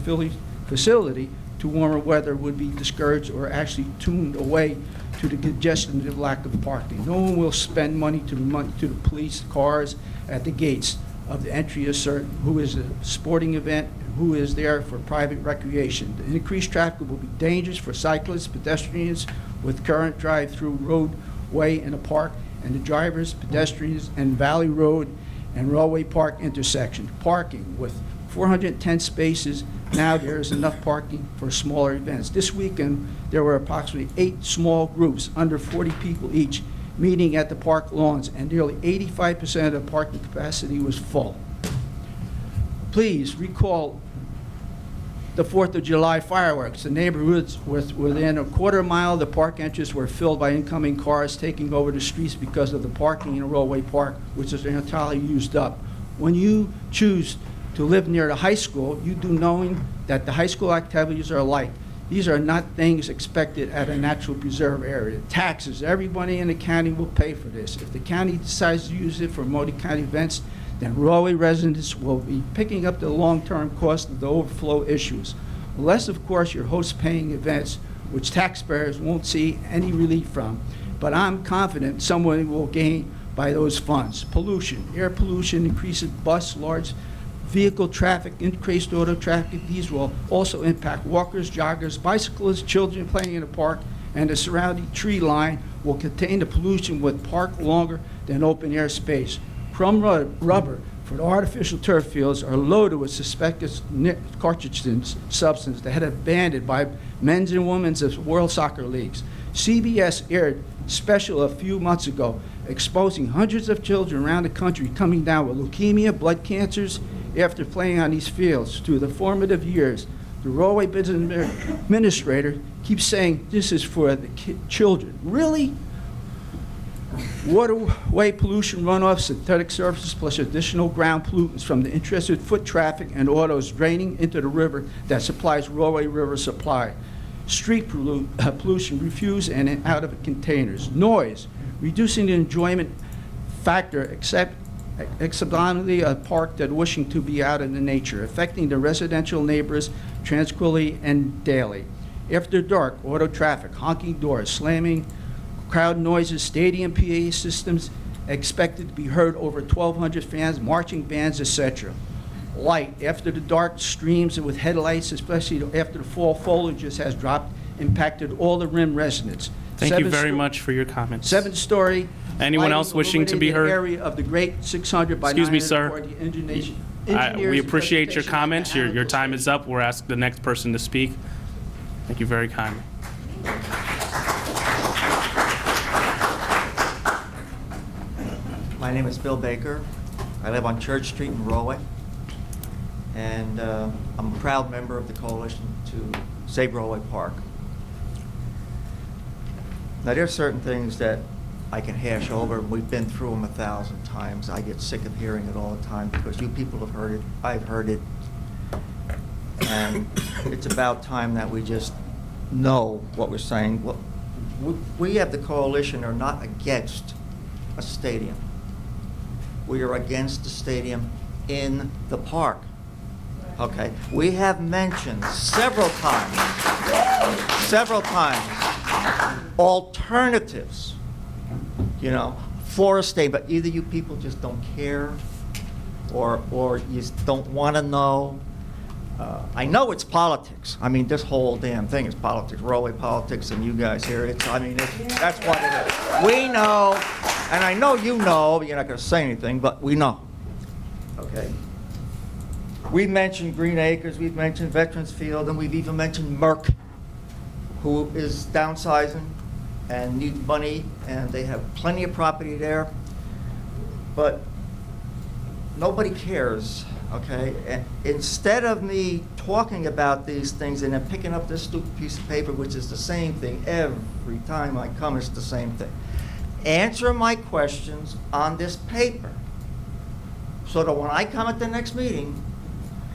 facility to warmer weather would be discouraged or actually tuned away to the congestion and the lack of parking. No one will spend money to the police cars at the gates of the entry assert who is a sporting event, who is there for private recreation. The increased traffic will be dangerous for cyclists, pedestrians with current drive-through roadway in the park, and the drivers, pedestrians, and Valley Road and Rahway Park intersection. Parking with 410 spaces. Now there is enough parking for smaller events. This weekend, there were approximately 8 small groups, under 40 people each, meeting at the park lawns, and nearly 85% of the parking capacity was full. Please recall the 4th of July fireworks. The neighborhoods within a quarter mile of the park entrance were filled by incoming cars taking over the streets because of the parking in Rahway Park, which is entirely used up. When you choose to live near the high school, you do knowing that the high school activities are light. These are not things expected at a natural preserve area. Taxes, everybody in the county will pay for this. If the county decides to use it for multi-county events, then Rahway residents will be picking up the long-term cost of the overflow issues. Unless, of course, your host paying events, which taxpayers won't see any relief from. But I'm confident someone will gain by those funds. Pollution, air pollution increases bus, large vehicle traffic, increased auto traffic. These will also impact walkers, joggers, bicyclists, children playing in the park, and the surrounding tree line will contain the pollution with park longer than open air space. Crumb rubber for the artificial turf fields are loaded with suspected carcinogen substance that had been banned by men's and women's of World Soccer Leagues. CBS aired special a few months ago exposing hundreds of children around the country coming down with leukemia, blood cancers after playing on these fields through the formative years. The Railway Business Administrator keeps saying this is for the children. Really? Waterway pollution runoff, synthetic surfaces, plus additional ground pollutants from the interested foot traffic and autos draining into the river that supplies Railway River supply. Street pollution, refuse and out of containers. Noise, reducing the enjoyment factor, except a park that wishing to be out in the nature, affecting the residential neighbors tranquilly and daily. After dark, auto traffic, honking doors, slamming, crowd noises, stadium PA systems expected to be heard over 1,200 fans, marching bands, etc. Light, after the dark streams with headlights, especially after the fall foliage has dropped, impacted all the rim residents. Thank you very much for your comments. 7-story. Anyone else wishing to be heard? Area of the Great 600 by Excuse me, 940 sir. We appreciate your comments. Your time is up. We're asking the next person to speak. Thank you very kindly. My name is Bill Baker. I live on Church Street in Rahway, and I'm a proud member of the coalition to save Rahway Park. Now, there are certain things that I can hash over. We've been through them 1,000 times. I get sick of hearing it all the time because you people have heard it. I've heard it. And it's about time that we just know what we're saying. Well, we have the coalition are not against a stadium. We are against the stadium in the park. Okay? We have mentioned several times, alternatives, you know, for a stadium, but either you people just don't care or you don't want to know. I know it's politics. I mean, this whole damn thing is politics, Railway politics, and you guys here, that's what it is. We know, and I know you know, you're not going to say anything, but we know. Okay? We've mentioned Green Acres, we've mentioned Veterans Field, and we've even mentioned Merck, who is downsizing and needs money, and they have plenty of property there. But nobody cares, okay? And instead of me talking about these things and then picking up this stupid piece of paper, which is the same thing every time I come, it's the same thing. Answer my questions on this paper so that when I come at the next meeting,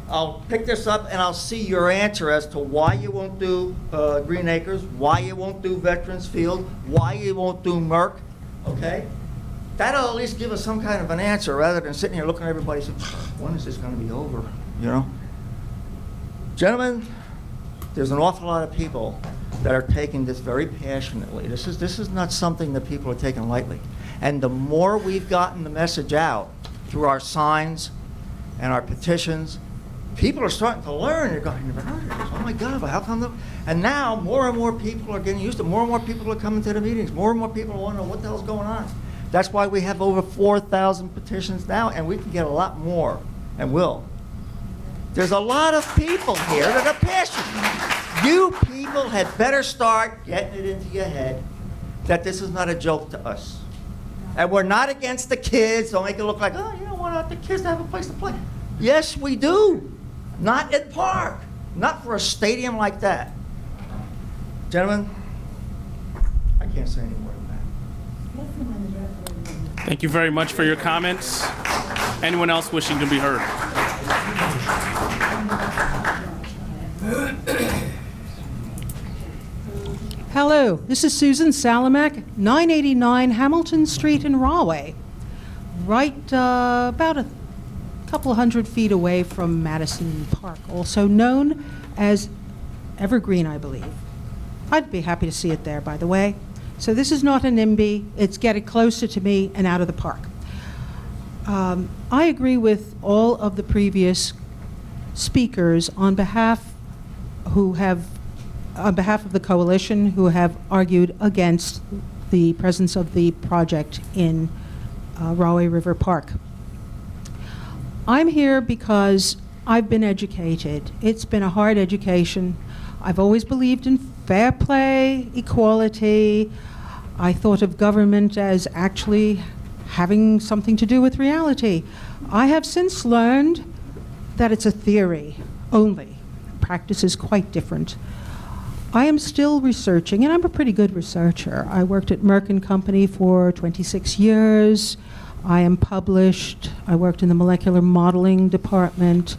I'll pick this up and I'll see your answer as to why you won't do Green Acres, why you won't do Veterans Field, why you won't do Merck, okay? That'll at least give us some kind of an answer rather than sitting here looking at everybody saying, when is this going to be over, you know? Gentlemen, there's an awful lot of people that are taking this very passionately. This is not something that people are taking lightly. And the more we've gotten the message out through our signs and our petitions, people are starting to learn. They're going, oh my God, how come the... And now more and more people are getting used to it. More and more people are coming to the meetings. More and more people want to know what the hell's going on. That's why we have over 4,000 petitions now, and we can get a lot more, and will. There's a lot of people here that are passionate. You people had better start getting it into your head that this is not a joke to us. And we're not against the kids. Don't make it look like, oh, you don't want the kids to have a place to play. Yes, we do. Not at Park. Not for a stadium like that. Gentlemen, I can't say any more than that. Thank you very much for your comments. Anyone else wishing to be heard? Hello, this is Susan Salamak, 989 Hamilton Street in Rahway, right about a couple 100 feet away from Madison Park, also known as Evergreen, I believe. I'd be happy to see it there, by the way. So this is not a NIMBY. It's getting closer to me and out of the park. I agree with all of the previous speakers on behalf of the coalition who have argued against the presence of the project in Rahway River Park. I'm here because I've been educated. It's been a hard education. I've always believed in fair play, equality. I thought of government as actually having something to do with reality. I have since learned that it's a theory only. Practice is quite different. I am still researching, and I'm a pretty good researcher. I worked at Merck & Company for 26 years. I am published. I worked in the molecular modeling department.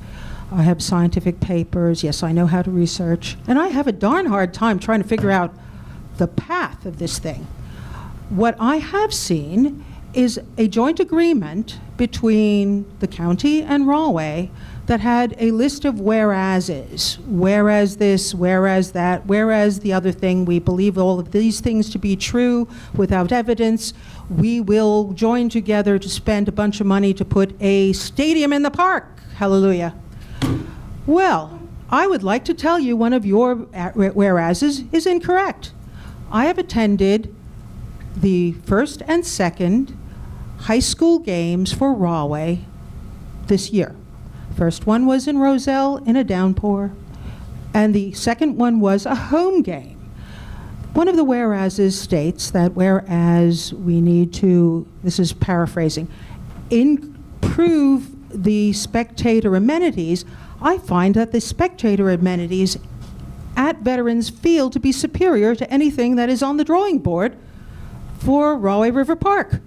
I have scientific papers. Yes, I know how to research. And I have a darn hard time trying to figure out the path of this thing. What I have seen is a joint agreement between the county and Rahway that had a list of whereases. Whereas this, whereas that, whereas the other thing. We believe all of these things to be true without evidence. We will join together to spend a bunch of money to put a stadium in the park. Hallelujah. Well, I would like to tell you one of your whereases is incorrect. I have attended the first and second high school games for Rahway this year. First one was in Roselle in a downpour, and the second one was a home game. One of the whereases states that whereas we need to, this is paraphrasing, improve the spectator amenities, I find that the spectator amenities at Veterans Field to be superior to anything that is on the drawing board for Rahway River Park.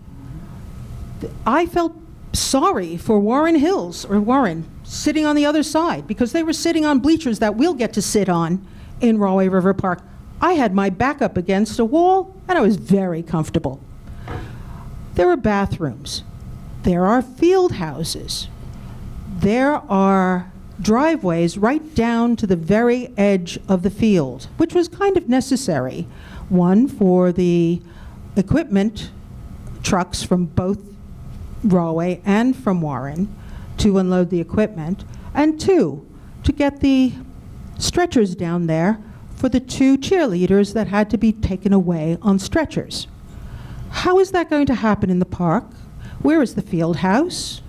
I felt sorry for Warren Hills, or Warren, sitting on the other side, because they were sitting on bleachers that we'll get to sit on in Rahway River Park. I had my back up against a wall, and I was very comfortable. There are bathrooms. There are field houses. There are driveways right down to the very edge of the field, which was kind of necessary. One for the equipment trucks from both Rahway and from Warren to unload the equipment, and two, to get the stretchers down there for the two cheerleaders that had to be taken away on stretchers. How is that going to happen in the park? Where is the field house?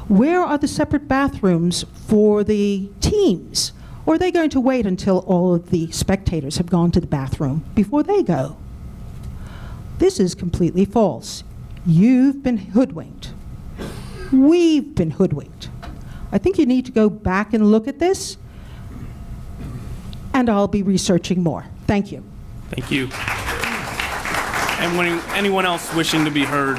Where are the separate bathrooms for the teams? Or are they going to wait until all of the spectators have gone to the bathroom before they go? This is completely false. You've been hoodwinked. We've been hoodwinked. I think you need to go back and look at this, and I'll be researching more. Thank you. Thank you. And when anyone else wishing to be heard?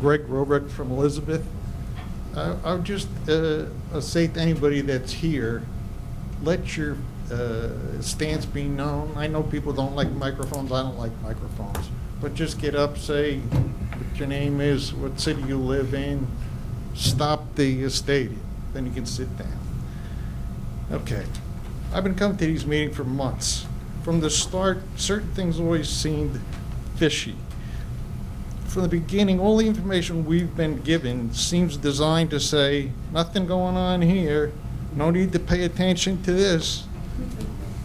Greg Robrick from Elizabeth. I would just say to anybody that's here, let your stance be known. I know people don't like microphones. I don't like microphones. But just get up, say what your name is, what city you live in, stop the stadium. Then you can sit down. Okay. I've been coming to these meetings for months. From the start, certain things always seemed fishy. From the beginning, all the information we've been given seems designed to say, nothing going on here, no need to pay attention to this.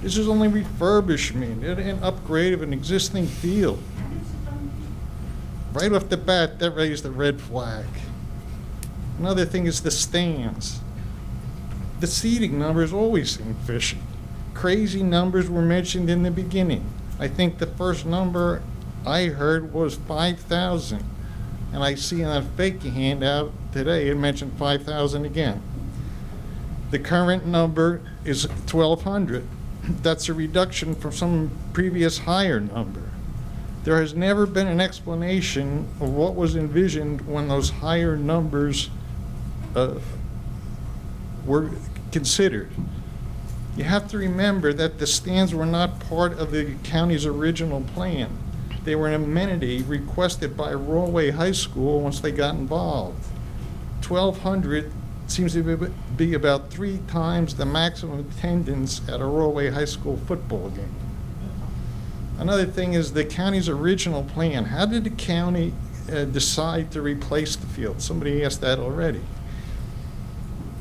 This is only refurbishment and upgrade of an existing field. Right off the bat, that raised a red flag. Another thing is the stands. The seating numbers always seem fishy. Crazy numbers were mentioned in the beginning. I think the first number I heard was 5,000, and I see on a fake handout today it mentioned 5,000 again. The current number is 1,200. That's a reduction from some previous higher number. There has never been an explanation of what was envisioned when those higher numbers were considered. You have to remember that the stands were not part of the county's original plan. They were an amenity requested by Rawway High School once they got involved. 1,200 seems to be about 3 times the maximum attendance at a Rawway High School football game. Another thing is the county's original plan. How did the county decide to replace the field? Somebody asked that already.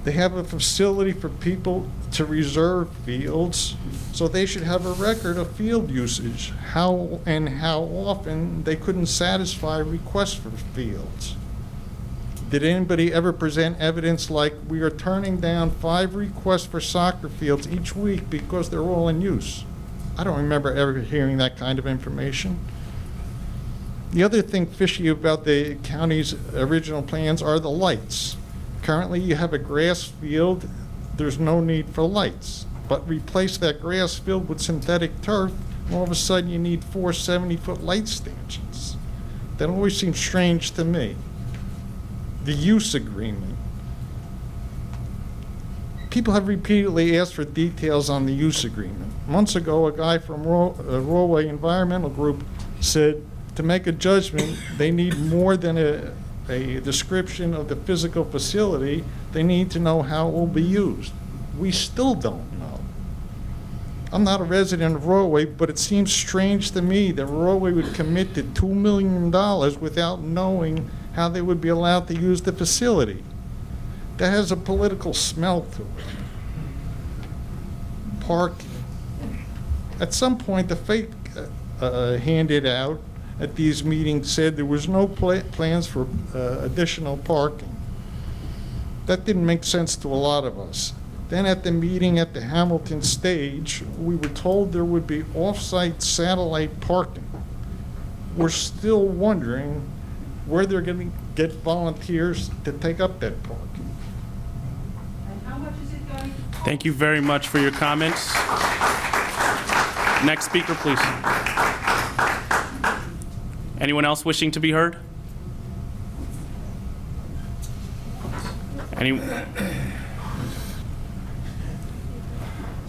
They have a facility for people to reserve fields, so they should have a record of field usage, how often they couldn't satisfy requests for fields. Did anybody ever present evidence like we are turning down 5 requests for soccer fields each week because they're all in use? I don't remember ever hearing that kind of information. The other thing fishy about the county's original plans are the lights. Currently, you have a grass field, there's no need for lights. But replace that grass field with synthetic turf, and all of a sudden you need 4 70-foot light stanchions. That always seems strange to me. The use agreement. People have repeatedly asked for details on the use agreement. Months ago, a guy from Rawway Environmental Group said to make a judgment, they need more than a description of the physical facility. They need to know how it will be used. We still don't know. I'm not a resident of Rawway, but it seems strange to me that Rawway would commit to $2 million without knowing how they would be allowed to use the facility. That has a political smell to it. Parking. At some point, the fake handed out at these meetings said there was no plans for additional parking. That didn't make sense to a lot of us. Then at the meeting at the Hamilton stage, we were told there would be off-site satellite parking. We're still wondering where they're going to get volunteers to take up that parking. Thank you very much for your comments. Next speaker, please. Anyone else wishing to be heard?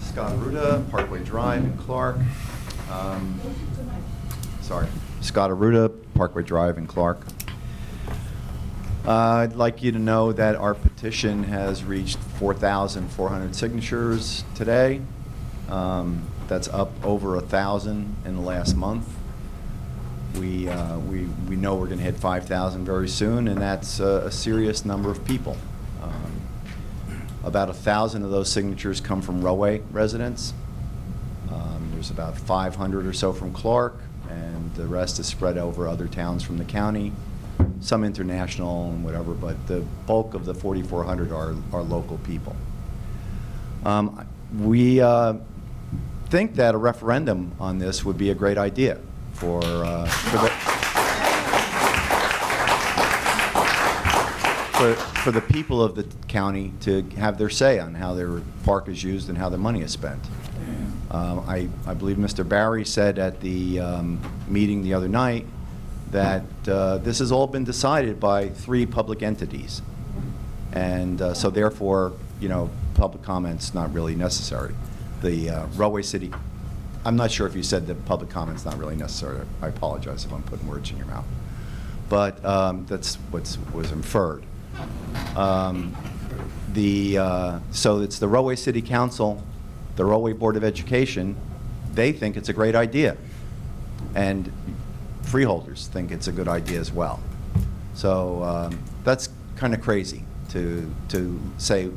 Scott Aruda, Parkway Drive in Clark. Scott Aruda, Parkway Drive in Clark. I'd like you to know that our petition has reached 4,400 signatures today. That's up over 1,000 in the last month. We know we're going to hit 5,000 very soon, and that's a serious number of people. About 1,000 of those signatures come from Rawway residents. There's about 500 or so from Clark, and the rest is spread over other towns from the county, some international and whatever, but the bulk of the 4,400 are local people. We think that a referendum on this would be a great idea for the people of the county to have their say on how their park is used and how their money is spent. I believe Mr. Barry said at the meeting the other night that this has all been decided by 3 public entities. And so therefore, public comment's not really necessary. The Rawway City, I'm not sure if you said that public comment's not really necessary. I apologize if I'm putting words in your mouth. But that's what was inferred. So it's the Rawway City Council, the Rawway Board of Education. They think it's a great idea. And freeholders think it's a good idea as well. So that's kind of crazy to say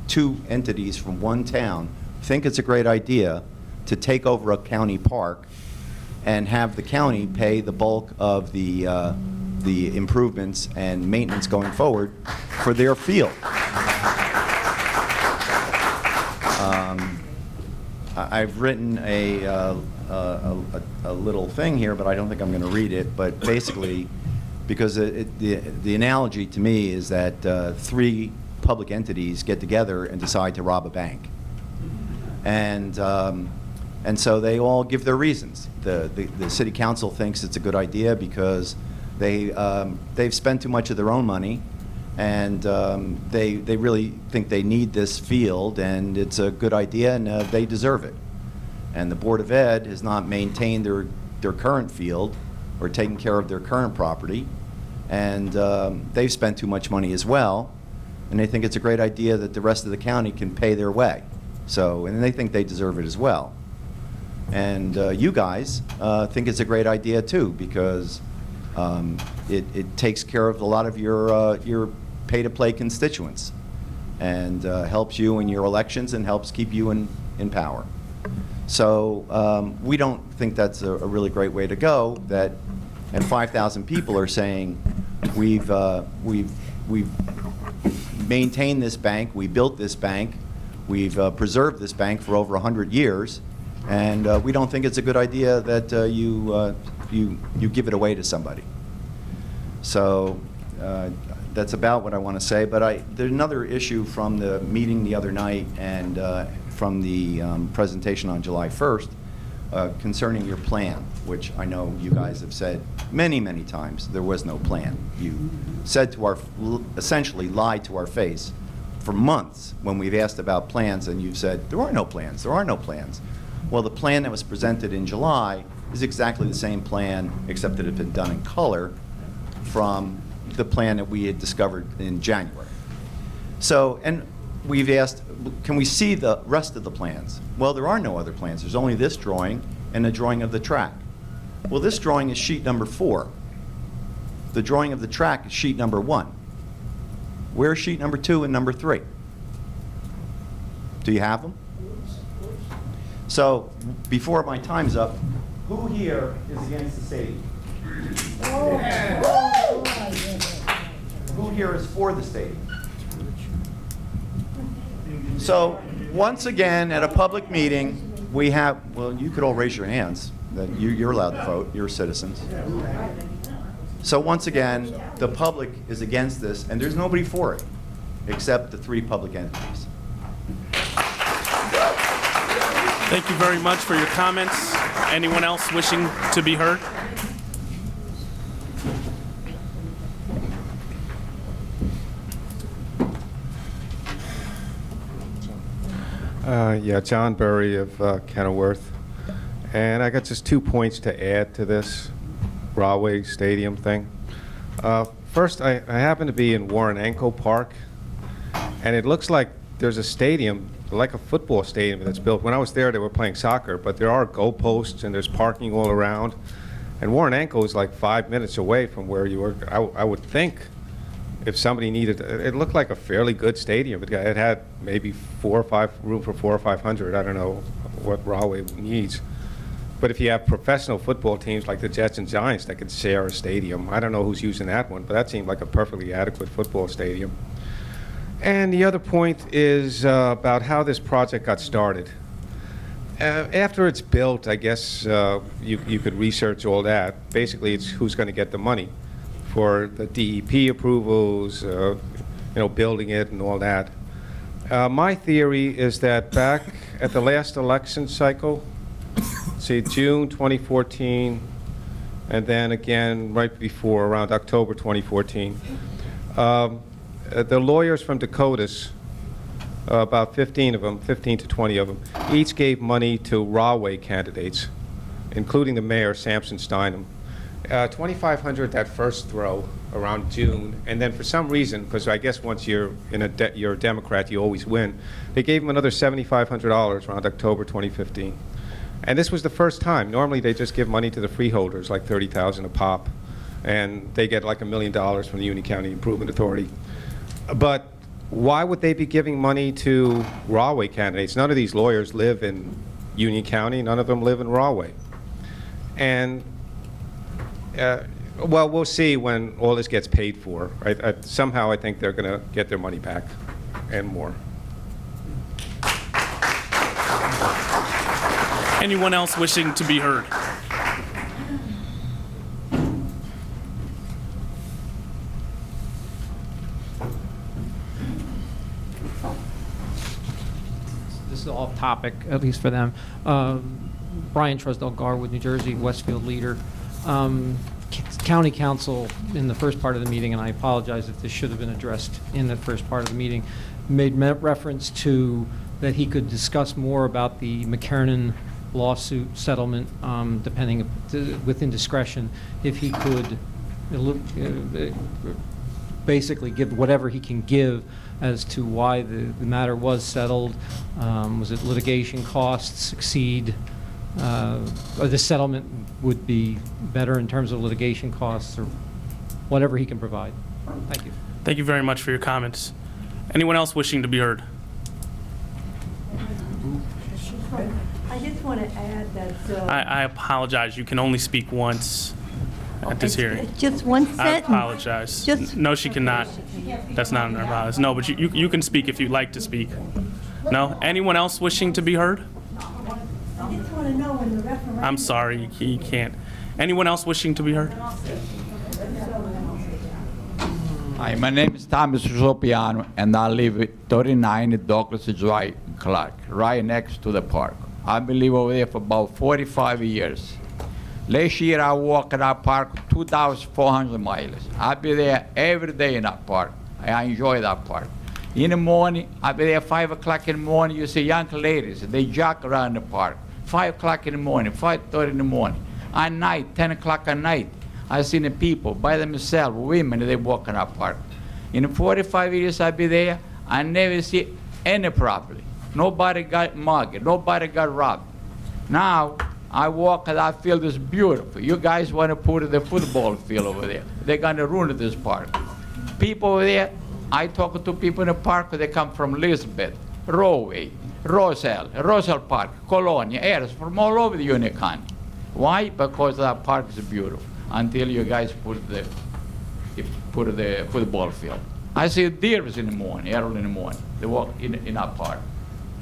2 entities from one town think it's a great idea to take over a county park and have the county pay the bulk of the improvements and maintenance going forward for their field. I've written a little thing here, but I don't think I'm going to read it. But basically, because the analogy to me is that 3 public entities get together and decide to rob a bank, and so they all give their reasons. The city council thinks it's a good idea because they've spent too much of their own money, and they really think they need this field, and it's a good idea, and they deserve it. And the Board of Ed has not maintained their current field, or taking care of their current property, and they've spent too much money as well, and they think it's a great idea that the rest of the county can pay their way. So, and they think they deserve it as well. And you guys think it's a great idea too, because it takes care of a lot of your pay-to-play constituents, and helps you in your elections and helps keep you in power. So we don't think that's a really great way to go. That, and 5,000 people are saying we've maintained this bank, we built this bank, we've preserved this bank for over 100 years, and we don't think it's a good idea that you give it away to somebody. So that's about what I want to say. But there's another issue from the meeting the other night and from the presentation on July 1st concerning your plan, which I know you guys have said many, many times there was no plan. You said to essentially lied to our face for months when we've asked about plans, and you've said, there are no plans, there are no plans. Well, the plan that was presented in July is exactly the same plan, except that it had been done in color from the plan that we had discovered in January. So, and we've asked, can we see the rest of the plans? Well, there are no other plans. There's only this drawing and the drawing of the track. Well, this drawing is sheet number 4. The drawing of the track is sheet number 1. Where's sheet number 2 and number 3? Do you have them? So, before my time's up, who here is against the stadium? Who here is for the stadium? So, once again, at a public meeting, we have, well, you could all raise your hands. That you're allowed to vote. You're citizens. So once again, the public is against this, and there's nobody for it, except the 3 public entities. Thank you very much for your comments. Anyone else wishing to be heard? Yeah, John Burry of Kenilworth. And I got just 2 points to add to this Rahway Stadium thing. First, I happen to be in Warrenenko Park, and it looks like there's a stadium, like a football stadium that's built. When I was there, they were playing soccer, but there are goalposts and there's parking all around. And Warrenenko is like 5 minutes away from where you were. I would think if somebody needed, it looked like a fairly good stadium. It had maybe room for 400 or 500. I don't know what Rahway needs. But if you have professional football teams like the Jets and Giants that could share a stadium, I don't know who's using that one, but that seemed like a perfectly adequate football stadium. And the other point is about how this project got started. After it's built, I guess you could research all that. Basically, it's who's going to get the money for the DEP approvals, building it and all that. My theory is that back at the last election cycle, say June 2014, and then again right before, around October 2014, the lawyers from Dakotas, about 15 to 20 of them, each gave money to Rahway candidates, including the mayor, Sampson Steinem. $2,500 that first throw around June, and then for some reason, because I guess once you're a Democrat, you always win, they gave him another $7,500 around October 2015. And this was the first time. Normally they just give money to the freeholders, like $30,000 a pop, and they get like $1 million from the Union County Improvement Authority. But why would they be giving money to Rahway candidates? None of these lawyers live in Union County. None of them live in Rahway. And well, we'll see when all this gets paid for. Somehow I think they're going to get their money back and more. Anyone else wishing to be heard? This is off topic, at least for them. Brian Trusdell Garwood, New Jersey, Westfield leader. County Council, in the first part of the meeting, and I apologize if this should have been addressed in the first part of the meeting, made reference to that he could discuss more about the McKernan lawsuit settlement, depending, within discretion, if he could basically give whatever he can give as to why the matter was settled. Was it litigation costs exceed, or the settlement would be better in terms of litigation costs, or whatever he can provide. Thank you. Thank you very much for your comments. Anyone else wishing to be heard? I just want to add that... I apologize. You can only speak once at this hearing. Just one I sentence. apologize. No, she cannot. That's not in our bylaws. No, but you can speak if you'd like to speak. No? Anyone else wishing to be heard? I just want to know when the referendum... I'm sorry, you can't. Anyone else wishing to be heard? Hi, my name is Thomas Zopiano, and I live at 39 Douglas Drive, Clark, right next to the park. I've been living over there for about 45 years. Last year, I walked in that park 2,400 miles. I'll be there every day in that park. I enjoy that park. In the morning, I'll be there 5 o'clock in the morning. You see young ladies, they jog around the park. 5 o'clock in the morning, 5:30 in the morning. At night, 10 o'clock at night, I see the people by themselves, women, they walk in that park. In 45 years I've been there, I never see any problem. Nobody got mugged, nobody got robbed. Now, I walk and that field is beautiful. You guys want to put the football field over there. They're going to ruin this park. People over there, I talk to people in the park, they come from Elizabeth, Rahway, Roselle Park, Colonia, areas from all over the Union County. Why? Because that park is beautiful. Until you guys put the football field. I see deer in the morning, early in the morning. They walk in that park.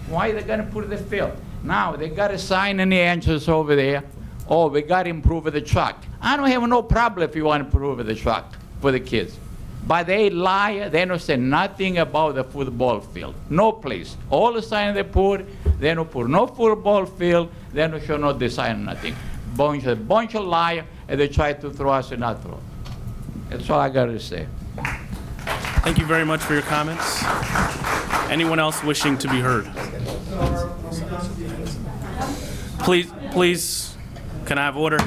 Why they gonna put the field? Now they got a sign in the entrance over there. Oh, we got to improve the track. I don't have no problem if you want to improve the track for the kids. But they lie. They don't say nothing about the football field. No place. All the sign they put, they don't put no football field. They don't show no design, nothing. Bunch of liars, and they try to throw us in that throat. That's all I got to say. Thank you very much for your comments. Anyone else wishing to be heard? Please, can I have order?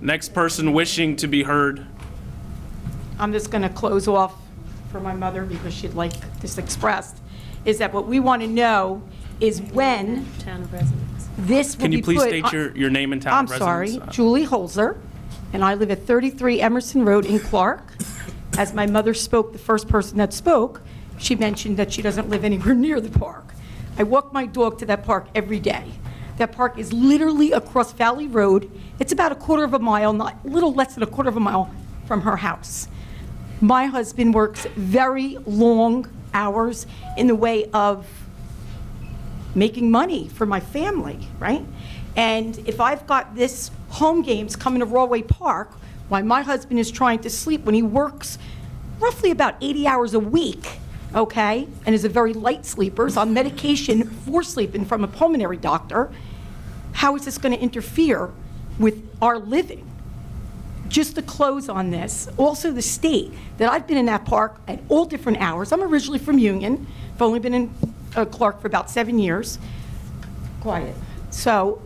Next person wishing to be heard. I'm just going to close off for my mother because she'd like this expressed, is that what we want to know is when Town of residence. this will Can be you please put state on- your name and town I'm of residence? sorry, Julie Holzer, and I live at 33 Emerson Road in Clark. As my mother spoke, the first person that spoke, she mentioned that she doesn't live anywhere near the park. I walk my dog to that park every day. That park is literally across Valley Road. It's about a quarter of a mile, not a little less than a quarter of a mile from her house. My husband works very long hours in the way of making money for my family, right? And if I've got this home games coming to Rawway Park, while my husband is trying to sleep when he works roughly about 80 hours a week, okay, and is a very light sleeper, is on medication for sleeping from a pulmonary doctor, how is this going to interfere with our living? Just to close on this, also the state, that I've been in that park at all different hours. I'm originally from Union. I've only been in Clark for about 7 years. Quiet. So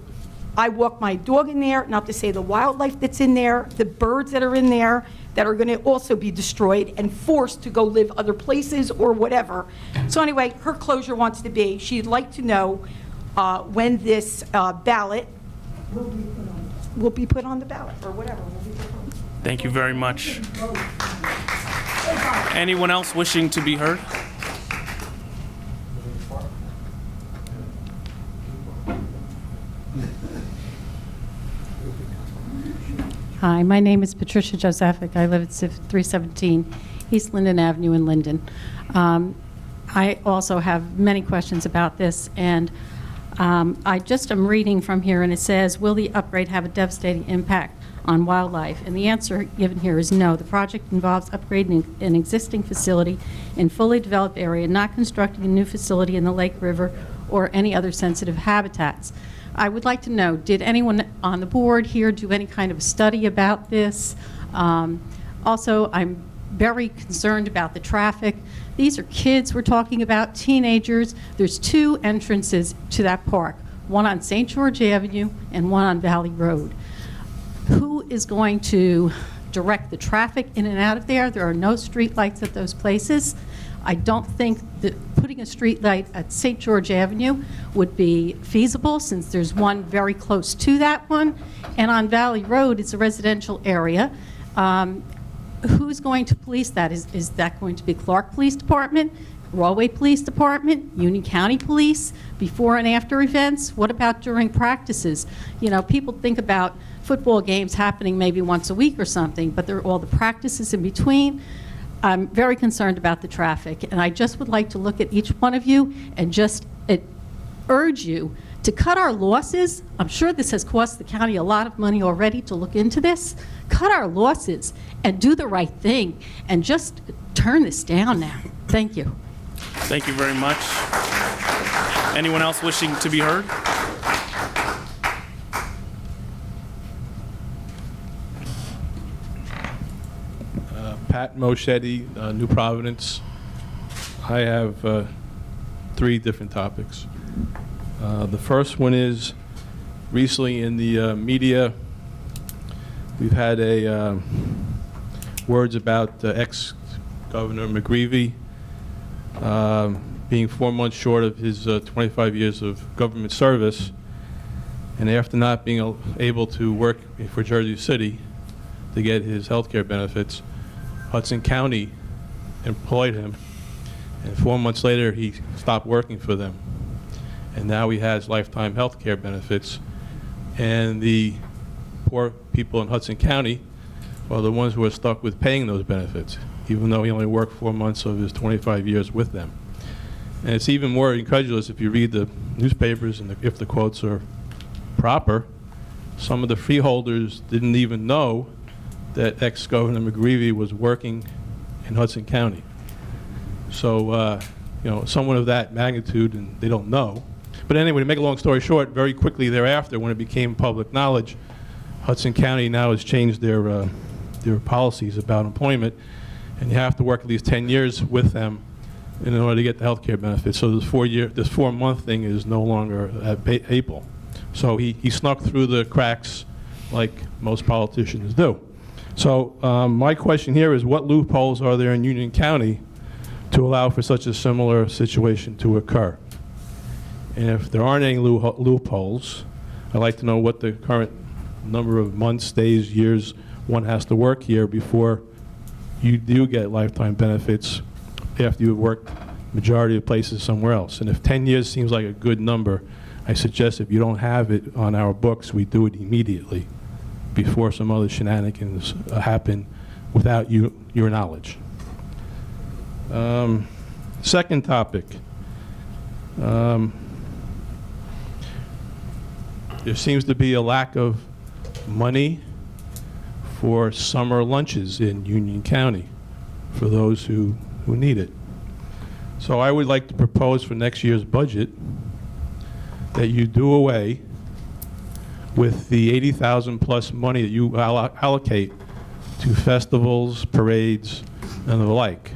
I walk my dog in there, not to say the wildlife that's in there, the birds that are in there, that are going to also be destroyed and forced to go live other places or whatever. So anyway, her closure wants to be, she'd like to know when this ballot will be put on the ballot, or whatever. Thank you very much. Anyone else wishing to be heard? Hi, my name is Patricia Josephic. I live at 317 East Linden Avenue in Linden. I also have many questions about this, and I just am reading from here, and it says, will the upgrade have a devastating impact on wildlife? And the answer given here is no. The project involves upgrading an existing facility in fully developed area, not constructing a new facility in the lake, river, or any other sensitive habitats. I would like to know, did anyone on the board here do any kind of a study about this? Also, I'm very concerned about the traffic. These are kids we're talking about, teenagers. There's 2 entrances to that park. one on St. George Avenue, and one on Valley Road. Who is going to direct the traffic in and out of there? There are no streetlights at those places. I don't think that putting a streetlight at St. George Avenue would be feasible, since there's one very close to that one. And on Valley Road, it's a residential area. Who's going to police that? Is that going to be Clark Police Department, Rahway Police Department, Union County Police, before and after events? What about during practices? You know, people think about football games happening maybe once a week or something, but there are all the practices in between. I'm very concerned about the traffic, and I just would like to look at each one of you and just urge you to cut our losses. I'm sure this has cost the county a lot of money already to look into this. Cut our losses and do the right thing and just turn this down now. Thank you. Thank you very much. Anyone else wishing to be heard? Pat Moschetti, New Providence. I have 3 different topics. The first one is, recently in the media, we've had words about ex-Governor McGreevey being 4 months short of his 25 years of government service, and after not being able to work for Jersey City to get his health care benefits, Hudson County employed him, and 4 months later he stopped working for them. And now he has lifetime health care benefits, and the poor people in Hudson County are the ones who are stuck with paying those benefits, even though he only worked 4 months of his 25 years with them. And it's even more incredulous if you read the newspapers, and if the quotes are proper. Some of the freeholders didn't even know that ex-Governor McGreevey was working in Hudson County. So, you know, someone of that magnitude, and they don't know. But anyway, to make a long story short, very quickly thereafter, when it became public knowledge, Hudson County now has changed their policies about employment, and you have to work at least 10 years with them in order to get the health care benefits. So this 4-month thing is no longer able. So he snuck through the cracks like most politicians do. So my question here is, what loopholes are there in Union County to allow for such a similar situation to occur? And if there aren't any loopholes, I'd like to know what the current number of months, days, years one has to work here before you do get lifetime benefits after you've worked majority of places somewhere else. And if 10 years seems like a good number, I suggest if you don't have it on our books, we do it immediately before some other shenanigans happen without your knowledge. Second topic. There seems to be a lack of money for summer lunches in Union County for those who need it. So I would like to propose for next year's budget that you do away with the $80,000 plus money that you allocate to festivals, parades, and the like.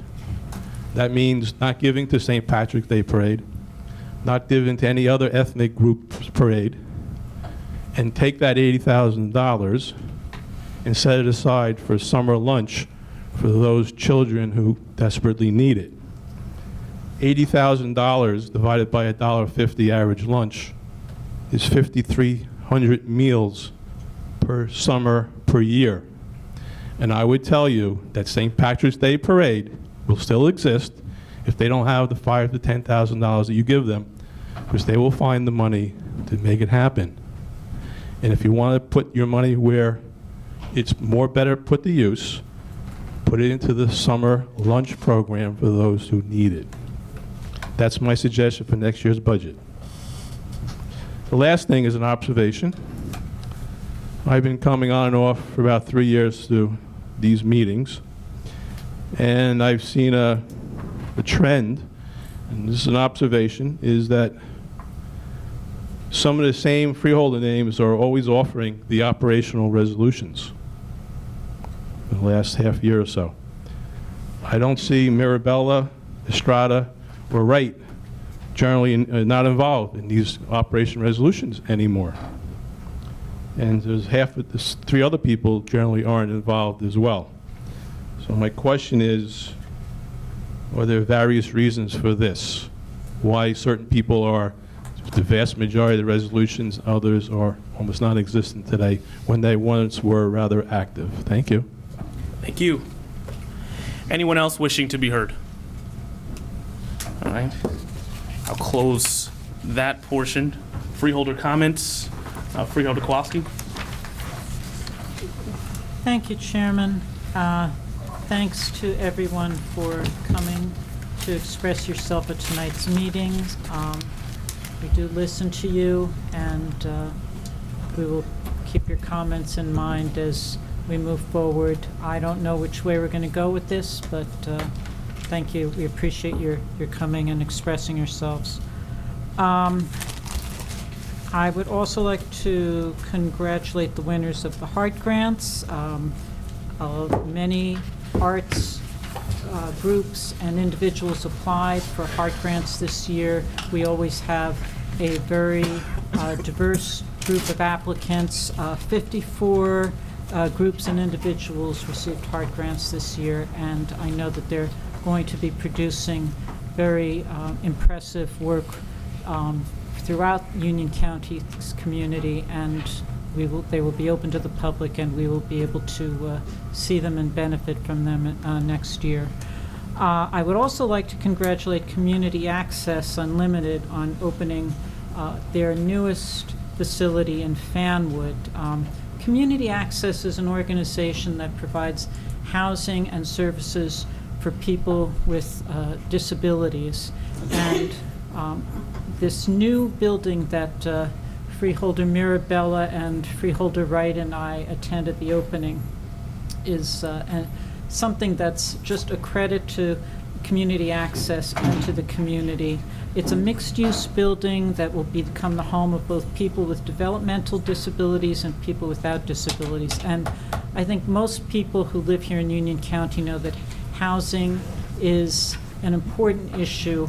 That means not giving to St. Patrick's Day Parade, not giving to any other ethnic group's parade, and take that $80,000 and set it aside for summer lunch for those children who desperately need it. $80,000 divided by $1.50 average lunch is 5,300 meals per summer per year. And I would tell you that St. Patrick's Day Parade will still exist if they don't have the $5,000 to $10,000 that you give them, because they will find the money to make it happen. And if you want to put your money where it's more better put to use, put it into the summer lunch program for those who need it. That's my suggestion for next year's budget. The last thing is an observation. I've been coming on and off for about 3 years to these meetings, and I've seen a trend, and this is an observation, is that some of the same freeholder names are always offering the operational resolutions in the last half year or so. I don't see Mirabella, Estrada, or Wright generally not involved in these operation resolutions anymore. And there's three other people generally aren't involved as well. So my question is, are there various reasons for this? Why certain people are the vast majority of the resolutions, others are almost non-existent today, when they once were rather active? Thank you. Thank you. Anyone else wishing to be heard? All right. I'll close that portion. Freeholder comments. Freeholder Kowalski. Thank you, Chairman. Thanks to everyone for coming to express yourself at tonight's meetings. We do listen to you, and we will keep your comments in mind as we move forward. I don't know which way we're going to go with this, but thank you. We appreciate your coming and expressing yourselves. I would also like to congratulate the winners of the Heart Grants. Many arts groups and individuals applied for Heart Grants this year. We always have a very diverse group of applicants. 54 groups and individuals received Heart Grants this year, and I know that they're going to be producing very impressive work throughout Union County's community, and they will be open to the public, and we will be able to see them and benefit from them next year. I would also like to congratulate Community Access Unlimited on opening their newest facility in Fanwood. Community Access is an organization that provides housing and services for people with disabilities, and this new building that Freeholder Mirabella and Freeholder Wright and I attended the opening is something that's just a credit to Community Access and to the community. It's a mixed-use building that will become the home of both people with developmental disabilities and people without disabilities. And I think most people who live here in Union County know that housing is an important issue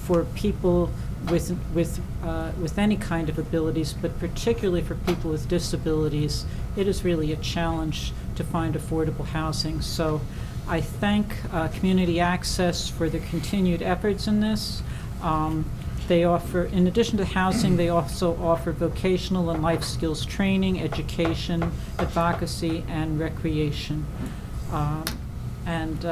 for people with any kind of abilities, but particularly for people with disabilities. It is really a challenge to find affordable housing. So I thank Community Access for their continued efforts in this. They offer, in addition to housing, they also offer vocational and life skills training, education, advocacy, and recreation. And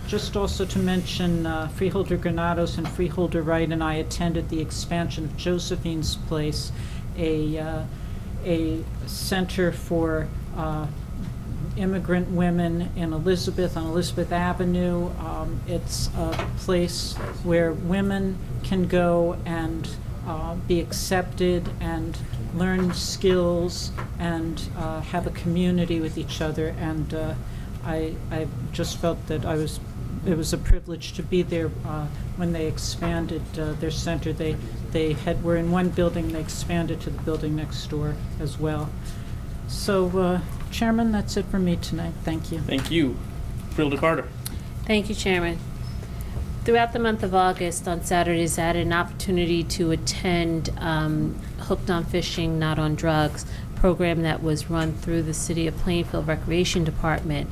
just also to mention, Freeholder Granados and Freeholder Wright and I attended the expansion of Josephine's Place, a center for immigrant women in Elizabeth, on Elizabeth Avenue. It's a place where women can go and be accepted and learn skills and have a community with each other. And I just felt that it was a privilege to be there when they expanded their center. They were in one building, they expanded to the building next door as well. So, Chairman, that's it for me tonight. Thank you. Thank you. Freeholder Carter. Thank you, Chairman. Throughout the month of August, on Saturdays, I had an opportunity to attend Hooked on Fishing, Not on Drugs program that was run through the City of Plainfield Recreation Department.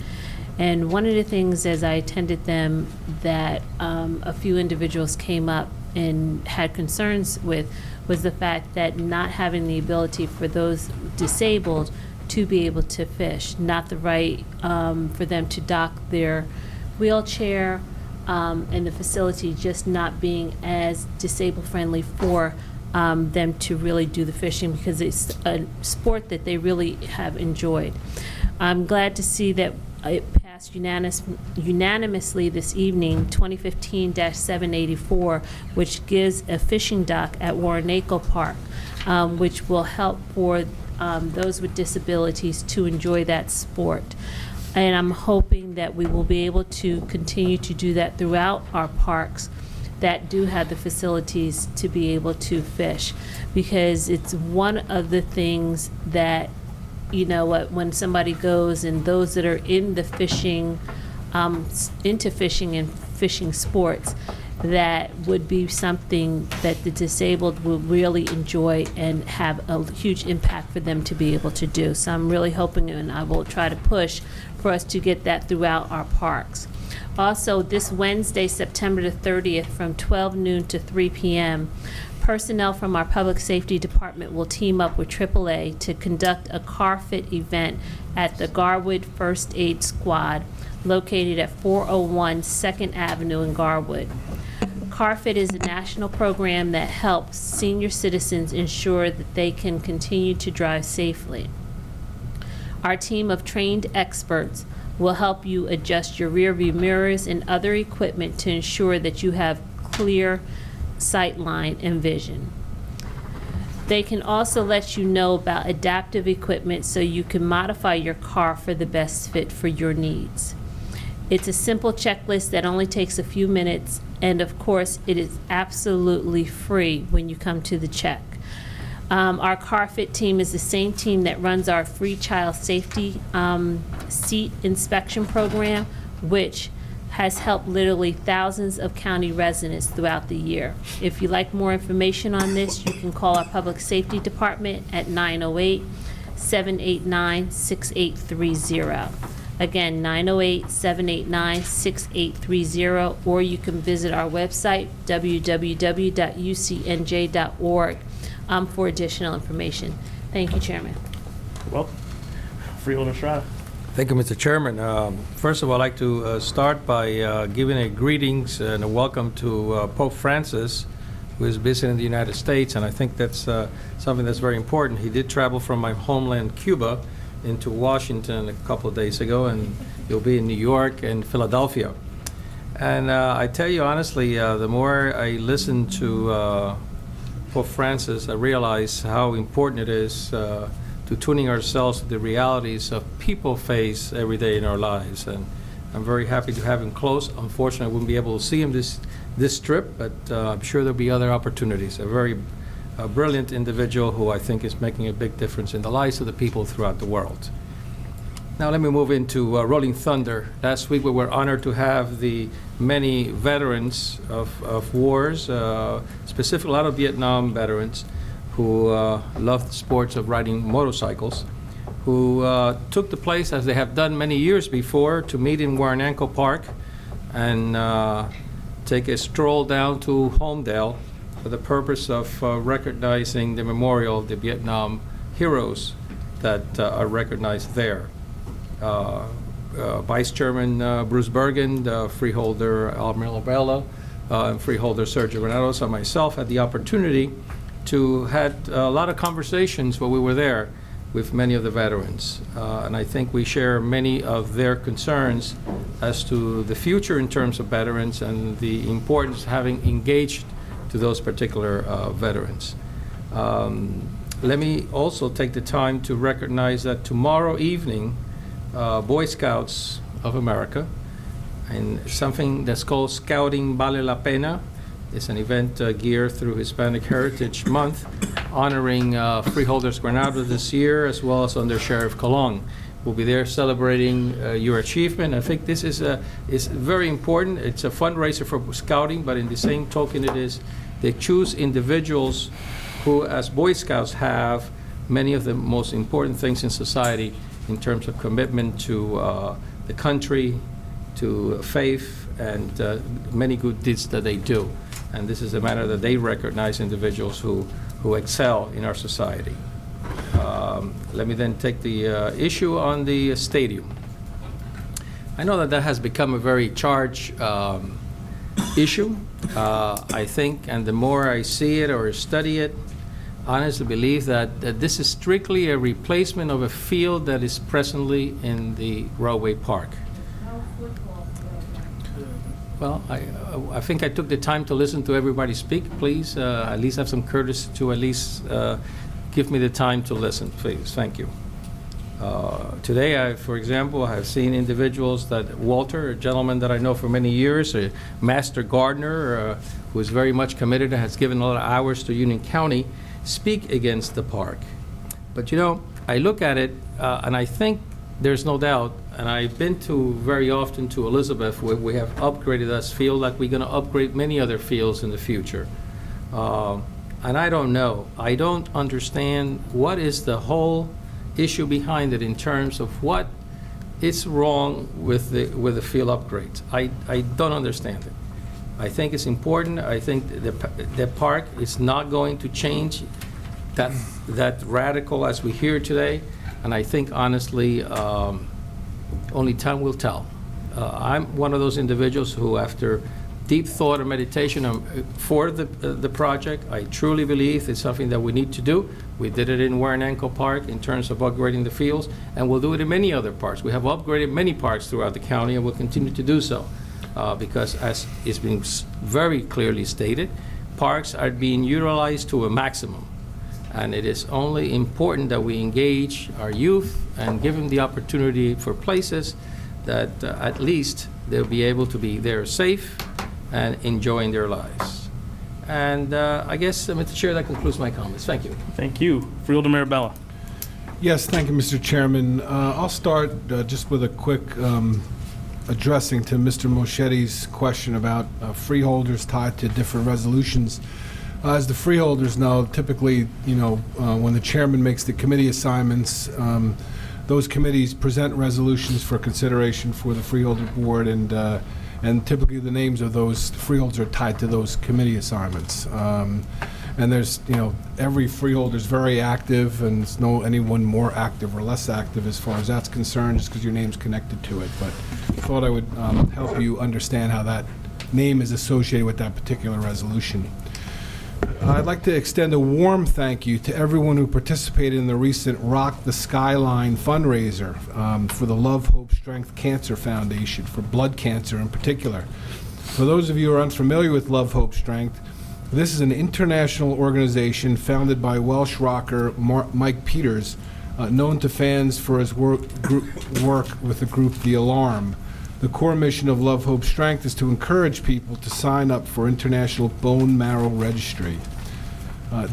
And one of the things as I attended them that a few individuals came up and had concerns with was the fact that not having the ability for those disabled to be able to fish, not the right for them to dock their wheelchair, and the facility just not being as disabled friendly for them to really do the fishing, because it's a sport that they really have enjoyed. I'm glad to see that it passed unanimously this evening, 2015-784, which gives a fishing dock at Warrenacle Park, which will help for those with disabilities to enjoy that sport. And I'm hoping that we will be able to continue to do that throughout our parks that do have the facilities to be able to fish, because it's one of the things that, you know what, when somebody goes and those that are in the fishing, into fishing and fishing sports, that would be something that the disabled will really enjoy and have a huge impact for them to be able to do. So I'm really hoping, and I will try to push for us to get that throughout our parks. Also, this Wednesday, September the 30th, from 12 noon to 3 p.m., personnel from our public safety department will team up with AAA to conduct a car fit event at the Garwood First Aid Squad, located at 401 2nd Avenue in Garwood. CarFit is a national program that helps senior citizens ensure that they can continue to drive safely. Our team of trained experts will help you adjust your rear view mirrors and other equipment to ensure that you have clear sight line and vision. They can also let you know about adaptive equipment so you can modify your car for the best fit for your needs. It's a simple checklist that only takes a few minutes, and of course, it is absolutely free when you come to the check. Our CarFit team is the same team that runs our free child safety seat inspection program, which has helped literally thousands of county residents throughout the year. If you'd like more information on this, you can call our public safety department at 908-789-6830. Again, 908-789-6830, or you can visit our website, www.ucnj.org, for additional information. Thank you, Chairman. Welcome. Freeholder Estrada. Thank you, Mr. Chairman. First of all, I'd like to start by giving a greetings and a welcome to Pope Francis, who is visiting the United States, and I think that's something that's very important. He did travel from my homeland, Cuba, into Washington a couple of days ago, and he'll be in New York and Philadelphia. And I tell you honestly, the more I listen to Pope Francis, I realize how important it is to tuning ourselves to the realities of people face every day in our lives. And I'm very happy to have him close. Unfortunately, I wouldn't be able to see him this trip, but I'm sure there'll be other opportunities. A very brilliant individual who I think is making a big difference in the lives of the people throughout the world. Now let me move into Rolling Thunder. Last week we were honored to have the many veterans of wars, specifically a lot of Vietnam veterans who love the sports of riding motorcycles, who took the place, as they have done many years before, to meet in Warrenanko Park and take a stroll down to Homedale for the purpose of recognizing the memorial of the Vietnam heroes that are recognized there. Vice Chairman Bruce Bergen, Freeholder Almer Labella, and Freeholder Sergio Granados, and myself had the opportunity to had a lot of conversations while we were there with many of the veterans. And I think we share many of their concerns as to the future in terms of veterans and the importance of having engaged to those particular veterans. Let me also take the time to recognize that tomorrow evening, Boy Scouts of America, and something that's called Scouting Vale la Pena. It's an event geared through Hispanic Heritage Month, honoring Freeholders Granados this year, as well as Under Sheriff Colon. We'll be there celebrating your achievement. I think this is very important. It's a fundraiser for Scouting, but in the same token they choose individuals who, as Boy Scouts, have many of the most important things in society in terms of commitment to the country, to faith, and many good deeds that they do. And this is a matter that they recognize individuals who excel in our society. Let me then take the issue on the stadium. I know that has become a very charged issue. I think, and the more I see it or study it, I honestly believe that this is strictly a replacement of a field that is presently in the Railway Park. Well, I think I took the time to listen to everybody speak. Please, at least have some courtesy to at least give me the time to listen, please. Thank you. Today, for example, I have seen individuals that Walter, a gentleman that I know for many years, a master gardener who is very much committed and has given a lot of hours to Union County, speak against the park. But you know, I look at it and I think there's no doubt and I've been to very often to Elizabeth, where we have upgraded this field, like we're going to upgrade many other fields in the future. And I don't know. I don't understand what is the whole issue behind it in terms of what is wrong with the field upgrades. I don't understand it. I think it's important. I think the park is not going to change that radical as we hear today. And I think, honestly, only time will tell. I'm one of those individuals who, after deep thought and meditation for the project, I truly believe it's something that we need to do. We did it in Warrenenko Park in terms of upgrading the fields, and we'll do it in many other parks. We have upgraded many parks throughout the county, and we'll continue to do so. Because, as it's been very clearly stated, parks are being utilized to a maximum. And it is only important that we engage our youth and give them the opportunity for places that at least they'll be able to be there safe and enjoying their lives. And I guess, Mr. Chair, that concludes my comments. Thank you. Thank you. Freeholder Mirabella. Yes, thank you, Mr. Chairman. I'll start just with a quick addressing to Mr. Moschetti's question about freeholders tied to different resolutions. As the freeholders know, typically, when the chairman makes the committee assignments, those committees present resolutions for consideration for the freeholder board, and typically the names of those freeholders are tied to those committee assignments. And there's, every freeholder is very active, and there's no anyone more active or less active as far as that's concerned, just because your name's connected to it. But I thought I would help you understand how that name is associated with that particular resolution. I'd like to extend a warm thank you to everyone who participated in the recent Rock the Skyline fundraiser for the Love, Hope, Strength Cancer Foundation, for blood cancer in particular. For those of you who are unfamiliar with Love, Hope, Strength, this is an international organization founded by Welsh rocker Mike Peters, known to fans for his work with the group The Alarm. The core mission of Love, Hope, Strength is to encourage people to sign up for International Bone Marrow Registry.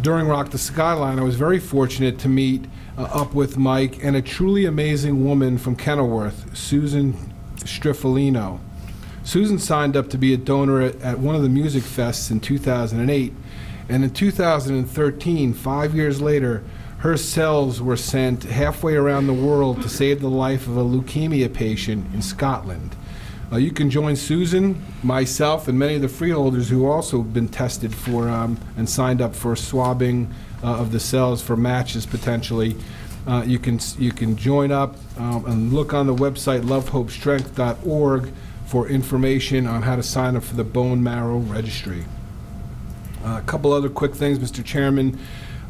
During Rock the Skyline, I was very fortunate to meet up with Mike and a truly amazing woman from Kenilworth, Susan Striffolino. Susan signed up to be a donor at one of the music fests in 2008, and in 2013, 5 years later, her cells were sent halfway around the world to save the life of a leukemia patient in Scotland. You can join Susan, myself, and many of the freeholders who also have been tested for and signed up for swabbing of the cells for matches potentially. You can join up and look on the website lovehopestrength.org for information on how to sign up for the bone marrow registry. A couple other quick things, Mr. Chairman.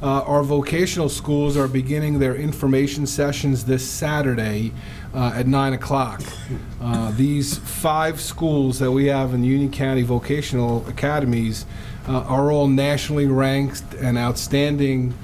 Our vocational schools are beginning their information sessions this Saturday at 9 o'clock. These 5 schools that we have in the Union County Vocational Academies are all nationally ranked and outstanding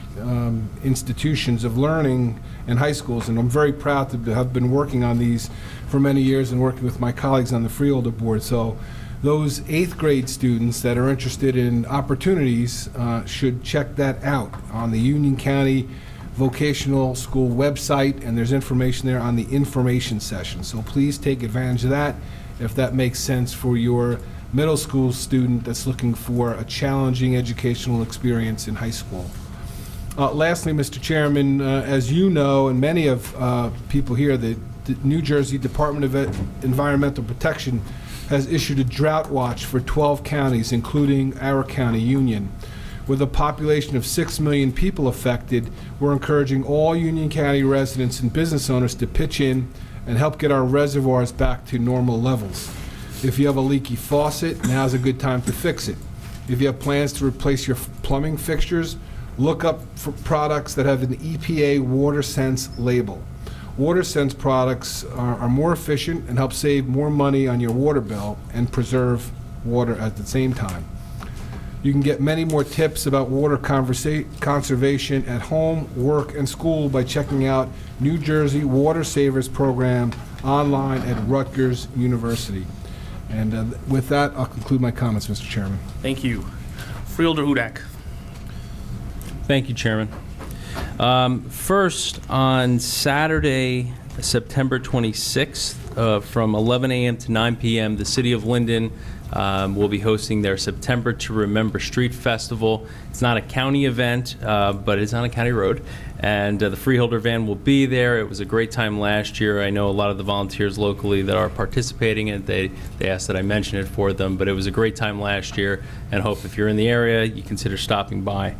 institutions of learning in high schools, and I'm very proud to have been working on these for many years and working with my colleagues on the Freeholder Board. So those 8th grade students that are interested in opportunities should check that out on the Union County Vocational School website, and there's information there on the information session. So please take advantage of that if that makes sense for your middle school student that's looking for a challenging educational experience in high school. Lastly, Mr. Chairman, as you know, and many of people here, the New Jersey Department of Environmental Protection has issued a drought watch for 12 counties, including our county, Union. With a population of 6 million people affected, we're encouraging all Union County residents and business owners to pitch in and help get our reservoirs back to normal levels. If you have a leaky faucet, now's a good time to fix it. If you have plans to replace your plumbing fixtures, look up for products that have an EPA WaterSense label. WaterSense products are more efficient and help save more money on your water bill and preserve water at the same time. You can get many more tips about water conservation at home, work, and school by checking out New Jersey Water Savers Program online at Rutgers University. And with that, I'll conclude my comments, Mr. Chairman. Thank you. Freeholder Hudak. Thank you, Chairman. First, on Saturday, September 26th from 11 a.m. to 9 p.m. The City of Linden will be hosting their September to Remember Street Festival. It's not a county event, but it's on a county road. And the Freeholder van will be there. It was a great time last year. I know a lot of the volunteers locally that are participating in it, they asked that I mention it for them, but it was a great time last year, and hope if you're in the area, you consider stopping by.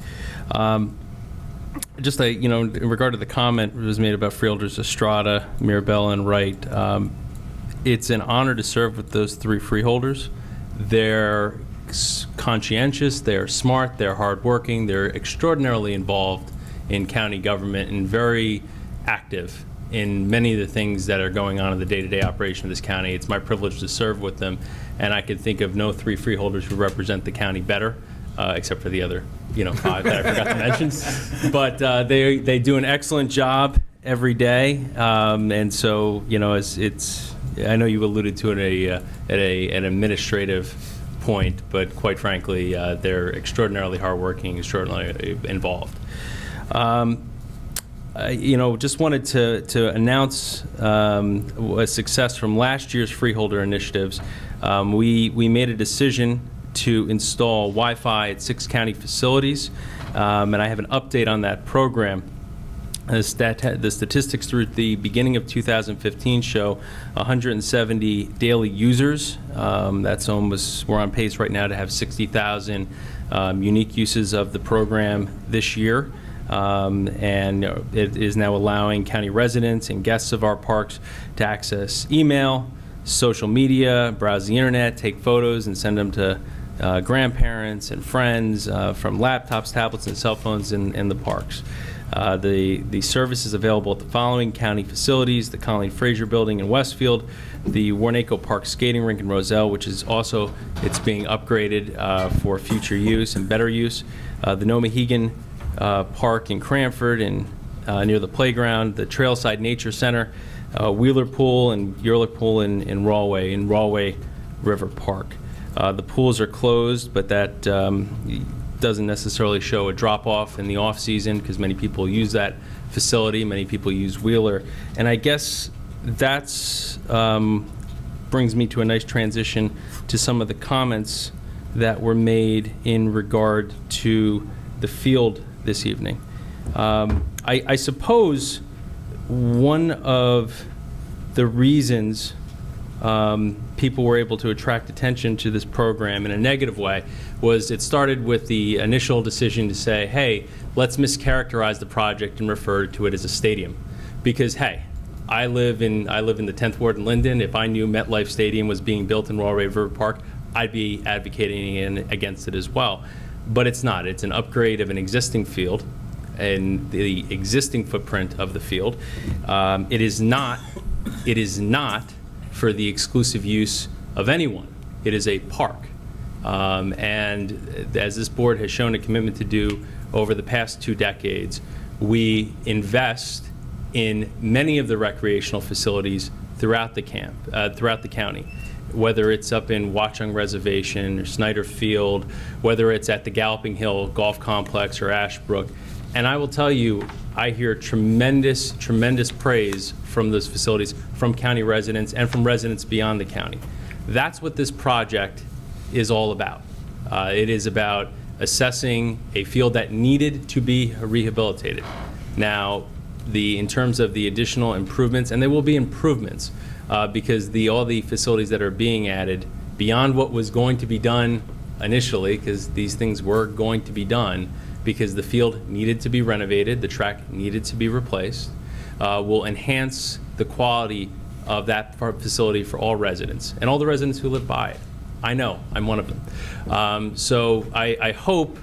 Just in regard to the comment that was made about Freeholders Estrada, Mirabella, and Wright, it's an honor to serve with those three freeholders. They're conscientious, they're smart, they're hardworking, they're extraordinarily involved in county government and very active in many of the things that are going on in the day-to-day operation of this county. It's my privilege to serve with them, and I can think of no three freeholders who represent the county better, except for the other, 5 that I forgot to mention. But they do an excellent job every day, and so I know you alluded to it at an administrative point, but quite frankly, they're extraordinarily hardworking, extraordinarily involved. Just wanted to announce a success from last year's Freeholder initiatives. We made a decision to install Wi-Fi at 6 county facilities, and I have an update on that program. The statistics through the beginning of 2015 show 170 daily users. We're on pace right now to have 60,000 unique uses of the program this year. And it is now allowing county residents and guests of our parks to access email, social media, browse the internet, take photos, and send them to grandparents and friends from laptops, tablets, and cell phones in the parks. The service is available at the following county facilities: the Colleen Fraser Building in Westfield, the Warnaco Park Skating Rink in Roselle, which is also, it's being upgraded for future use and better use, the Nomahegan Park in Cranford and near the playground, the Trailside Nature Center, Wheeler Pool and Yearlick Pool in Rahway River Park. The pools are closed, but that doesn't necessarily show a drop-off in the off-season because many people use that facility, many people use Wheeler. And I guess that's brings me to a nice transition to some of the comments that were made in regard to the field this evening. I suppose one of the reasons people were able to attract attention to this program in a negative way was it started with the initial decision to say, hey, let's mischaracterize the project and refer to it as a stadium. Because, hey, I live in the 10th Ward in Linden. If I knew MetLife Stadium was being built in Rahway River Park, I'd be advocating against it as well. But it's not. It's an upgrade of an existing field and the existing footprint of the field. It is not for the exclusive use of anyone. It is a park. And as this board has shown a commitment to do over the past 2 decades, we invest in many of the recreational facilities throughout the county, whether it's up in Watchung Reservation or Snyder Field, whether it's at the Galloping Hill Golf Complex or Ashbrook. And I will tell you, I hear tremendous, tremendous praise from those facilities, from county residents and from residents beyond the county. That's what this project is all about. It is about assessing a field that needed to be rehabilitated. Now, in terms of the additional improvements, and there will be improvements, because all the facilities that are being added, beyond what was going to be done initially, because these things were going to be done, because the field needed to be renovated, the track needed to be replaced, will enhance the quality of that facility for all residents, and all the residents who live by it. I know, I'm one of them. So I hope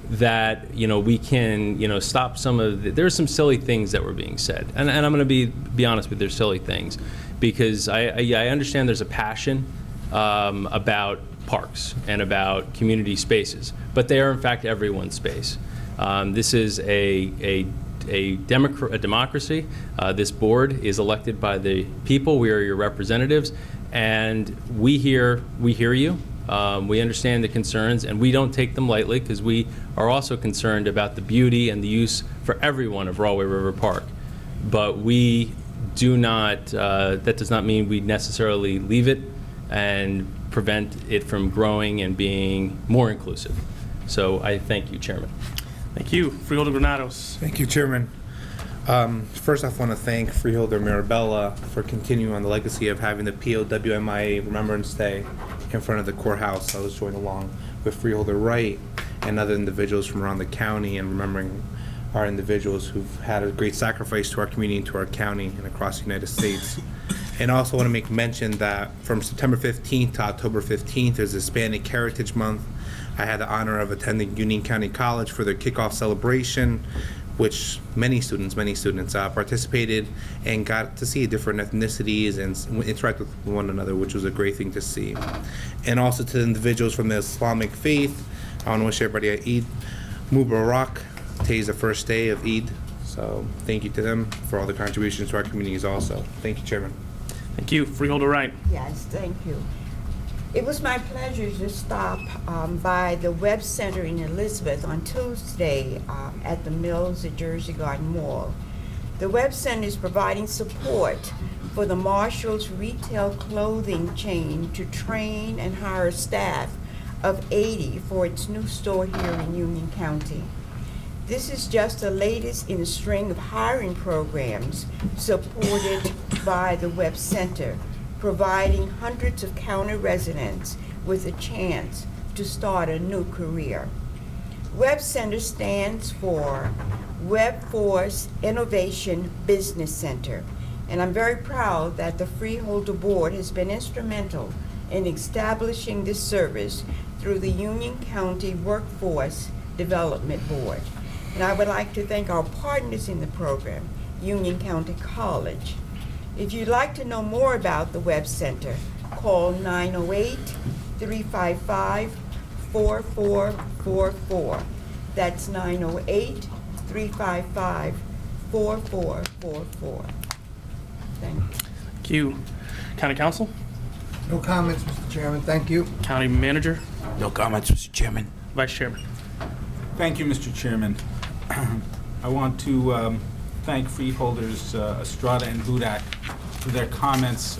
that we can stop some of there's some silly things that were being said, and I'm going to be honest with you, there's silly things, because I understand there's a passion about parks and about community spaces, but they are in fact everyone's space. This is a democracy. This board is elected by the people. We are your representatives, and we hear you. We understand the concerns, and we don't take them lightly, because we are also concerned about the beauty and the use for everyone of Rahway River Park. But we that does not mean we necessarily leave it and prevent it from growing and being more inclusive. So I thank you, Chairman. Thank you. Freeholder Granados. Thank you, Chairman. First off, I want to thank Freeholder Mirabella for continuing on the legacy of having the POWMIA Remembrance Day in front of the courthouse. I was joined along with Freeholder Wright and other individuals from around the county and remembering our individuals who've had a great sacrifice to our community and to our county and across the United States. And I also want to make mention that from September 15th to October 15th is Hispanic Heritage Month. I had the honor of attending Union County College for their kickoff celebration, which many students participated and got to see different ethnicities and interact with one another, which was a great thing to see. And also to the individuals from the Islamic faith, I want to wish everybody a Eid Mubarak. Today is the first day of Eid, so thank you to them for all the contributions to our communities also. Thank you, Chairman. Thank you. Freeholder Wright. Yes, thank you. It was my pleasure to stop by the Webb Center in Elizabeth on Tuesday at the Mills at Jersey Garden Mall. The Webb Center is providing support for the Marshall's retail clothing chain to train and hire staff of 80 for its new store here in Union County. This is just the latest in a string of hiring programs supported by the Webb Center, providing hundreds of county residents with a chance to start a new career. Webb Center stands for WebForce Innovation Business Center, and I'm very proud that the Freeholder Board has been instrumental in establishing this service through the Union County Workforce Development Board. And I would like to thank our partners in the program, Union County College. If you'd like to know more about the Webb Center, call 908-355-4444. That's 908-355-4444. Thank you. Thank you. County Council? No comments, Mr. Chairman. Thank you. County Manager? No comments, Mr. Chairman. Vice Chairman? Thank you, Mr. Chairman. I want to thank Freeholders Estrada and Hudak for their comments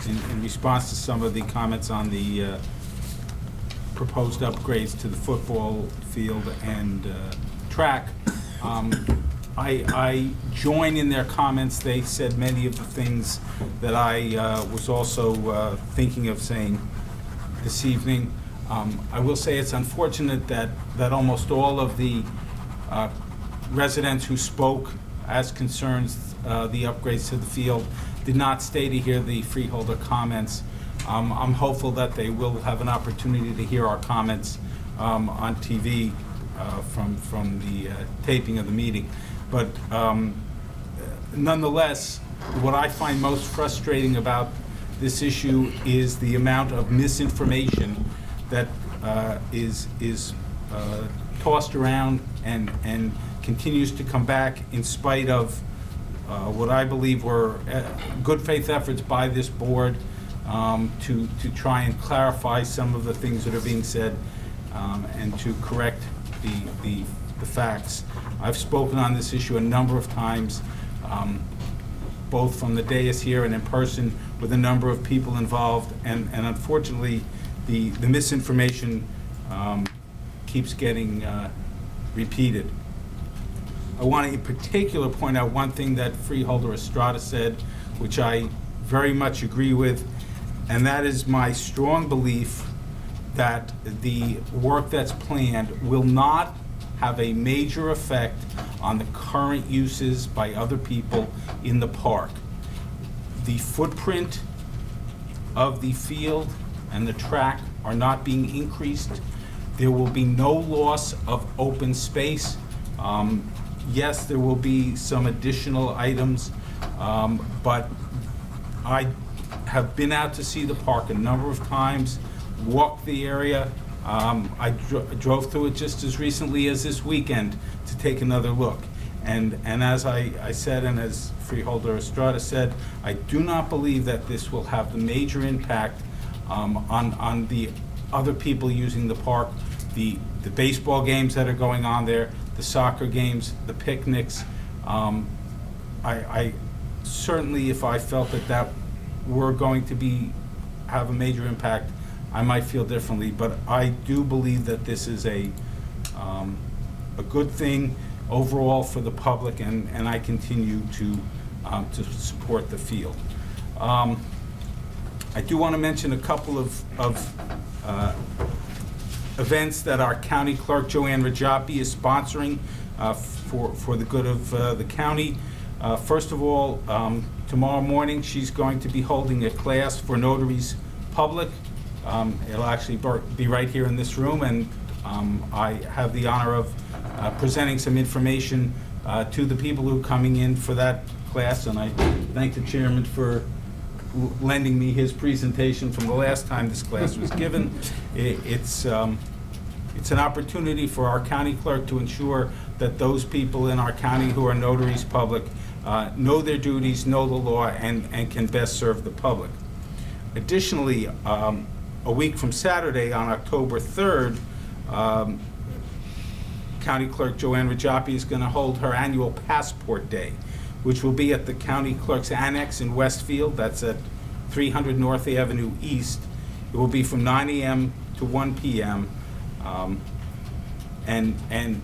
in response to some of the comments on the proposed upgrades to the football field and track. I join in their comments. They said many of the things that I was also thinking of saying this evening. I will say it's unfortunate that almost all of the residents who spoke as concerns the upgrades to the field did not stay to hear the Freeholder comments. I'm hopeful that they will have an opportunity to hear our comments on TV from the taping of the meeting. But nonetheless, what I find most frustrating about this issue is the amount of misinformation that is tossed around and continues to come back in spite of what I believe were good faith efforts by this board to try and clarify some of the things that are being said and to correct the facts. I've spoken on this issue a number of times, both from the dais here and in person with a number of people involved, and unfortunately the misinformation keeps getting repeated. I want to in particular point out one thing that Freeholder Estrada said, which I very much agree with, and that is my strong belief that the work that's planned will not have a major effect on the current uses by other people in the park. The footprint of the field and the track are not being increased. There will be no loss of open space. Yes, there will be some additional items, but I have been out to see the park a number of times, walked the area. I drove through it just as recently as this weekend to take another look. And as I said, and as Freeholder Estrada said, I do not believe that this will have the major impact on the other people using the park, the baseball games that are going on there, the soccer games, the picnics. I certainly if I felt that that were going to have a major impact, I might feel differently, but I do believe that this is a good thing overall for the public, and I continue to support the field. I do want to mention a couple of events that our county clerk, Joanne Rajapi, is sponsoring for the good of the county. First of all, tomorrow morning, she's going to be holding a class for notaries public. It'll actually be right here in this room, and I have the honor of presenting some information to the people who are coming in for that class, and I thank the chairman for lending me his presentation from the last time this class was given. It's an opportunity for our county clerk to ensure that those people in our county who are notaries public know their duties, know the law, and can best serve the public. Additionally, a week from Saturday, on October 3rd, County Clerk Joanne Rajapi is going to hold her annual Passport Day, which will be at the County Clerk's Annex in Westfield. That's at 300 North Avenue East. It will be from 9 a.m. to 1 p.m. And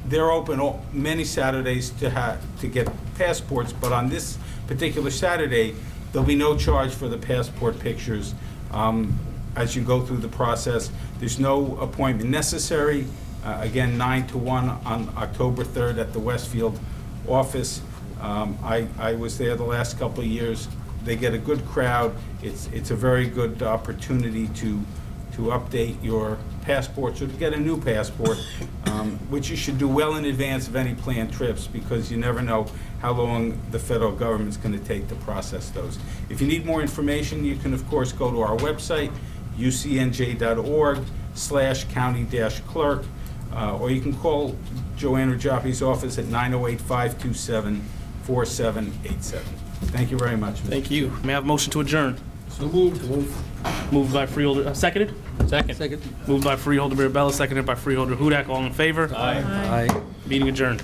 they're open many Saturdays to get passports, but on this particular Saturday, there'll be no charge for the passport pictures. As you go through the process, there's no appointment necessary. Again, 9 to 1 on October 3rd at the Westfield office. I was there the last couple of years. They get a good crowd. It's a very good opportunity to update your passports or to get a new passport, which you should do well in advance of any planned trips, because you never know how long the federal government's going to take to process those. If you need more information, you can of course go to our website, ucnj.org/county-clerk, or you can call Joanne Rajapi's office at 908-527-4787. Thank you very much. Mr. Thank you. May I have a motion to adjourn? So moved. Moved by Freeholder, seconded? Second. Moved by Freeholder Mirabella, seconded by Freeholder Hudak. All in favor? Aye. Meeting adjourned.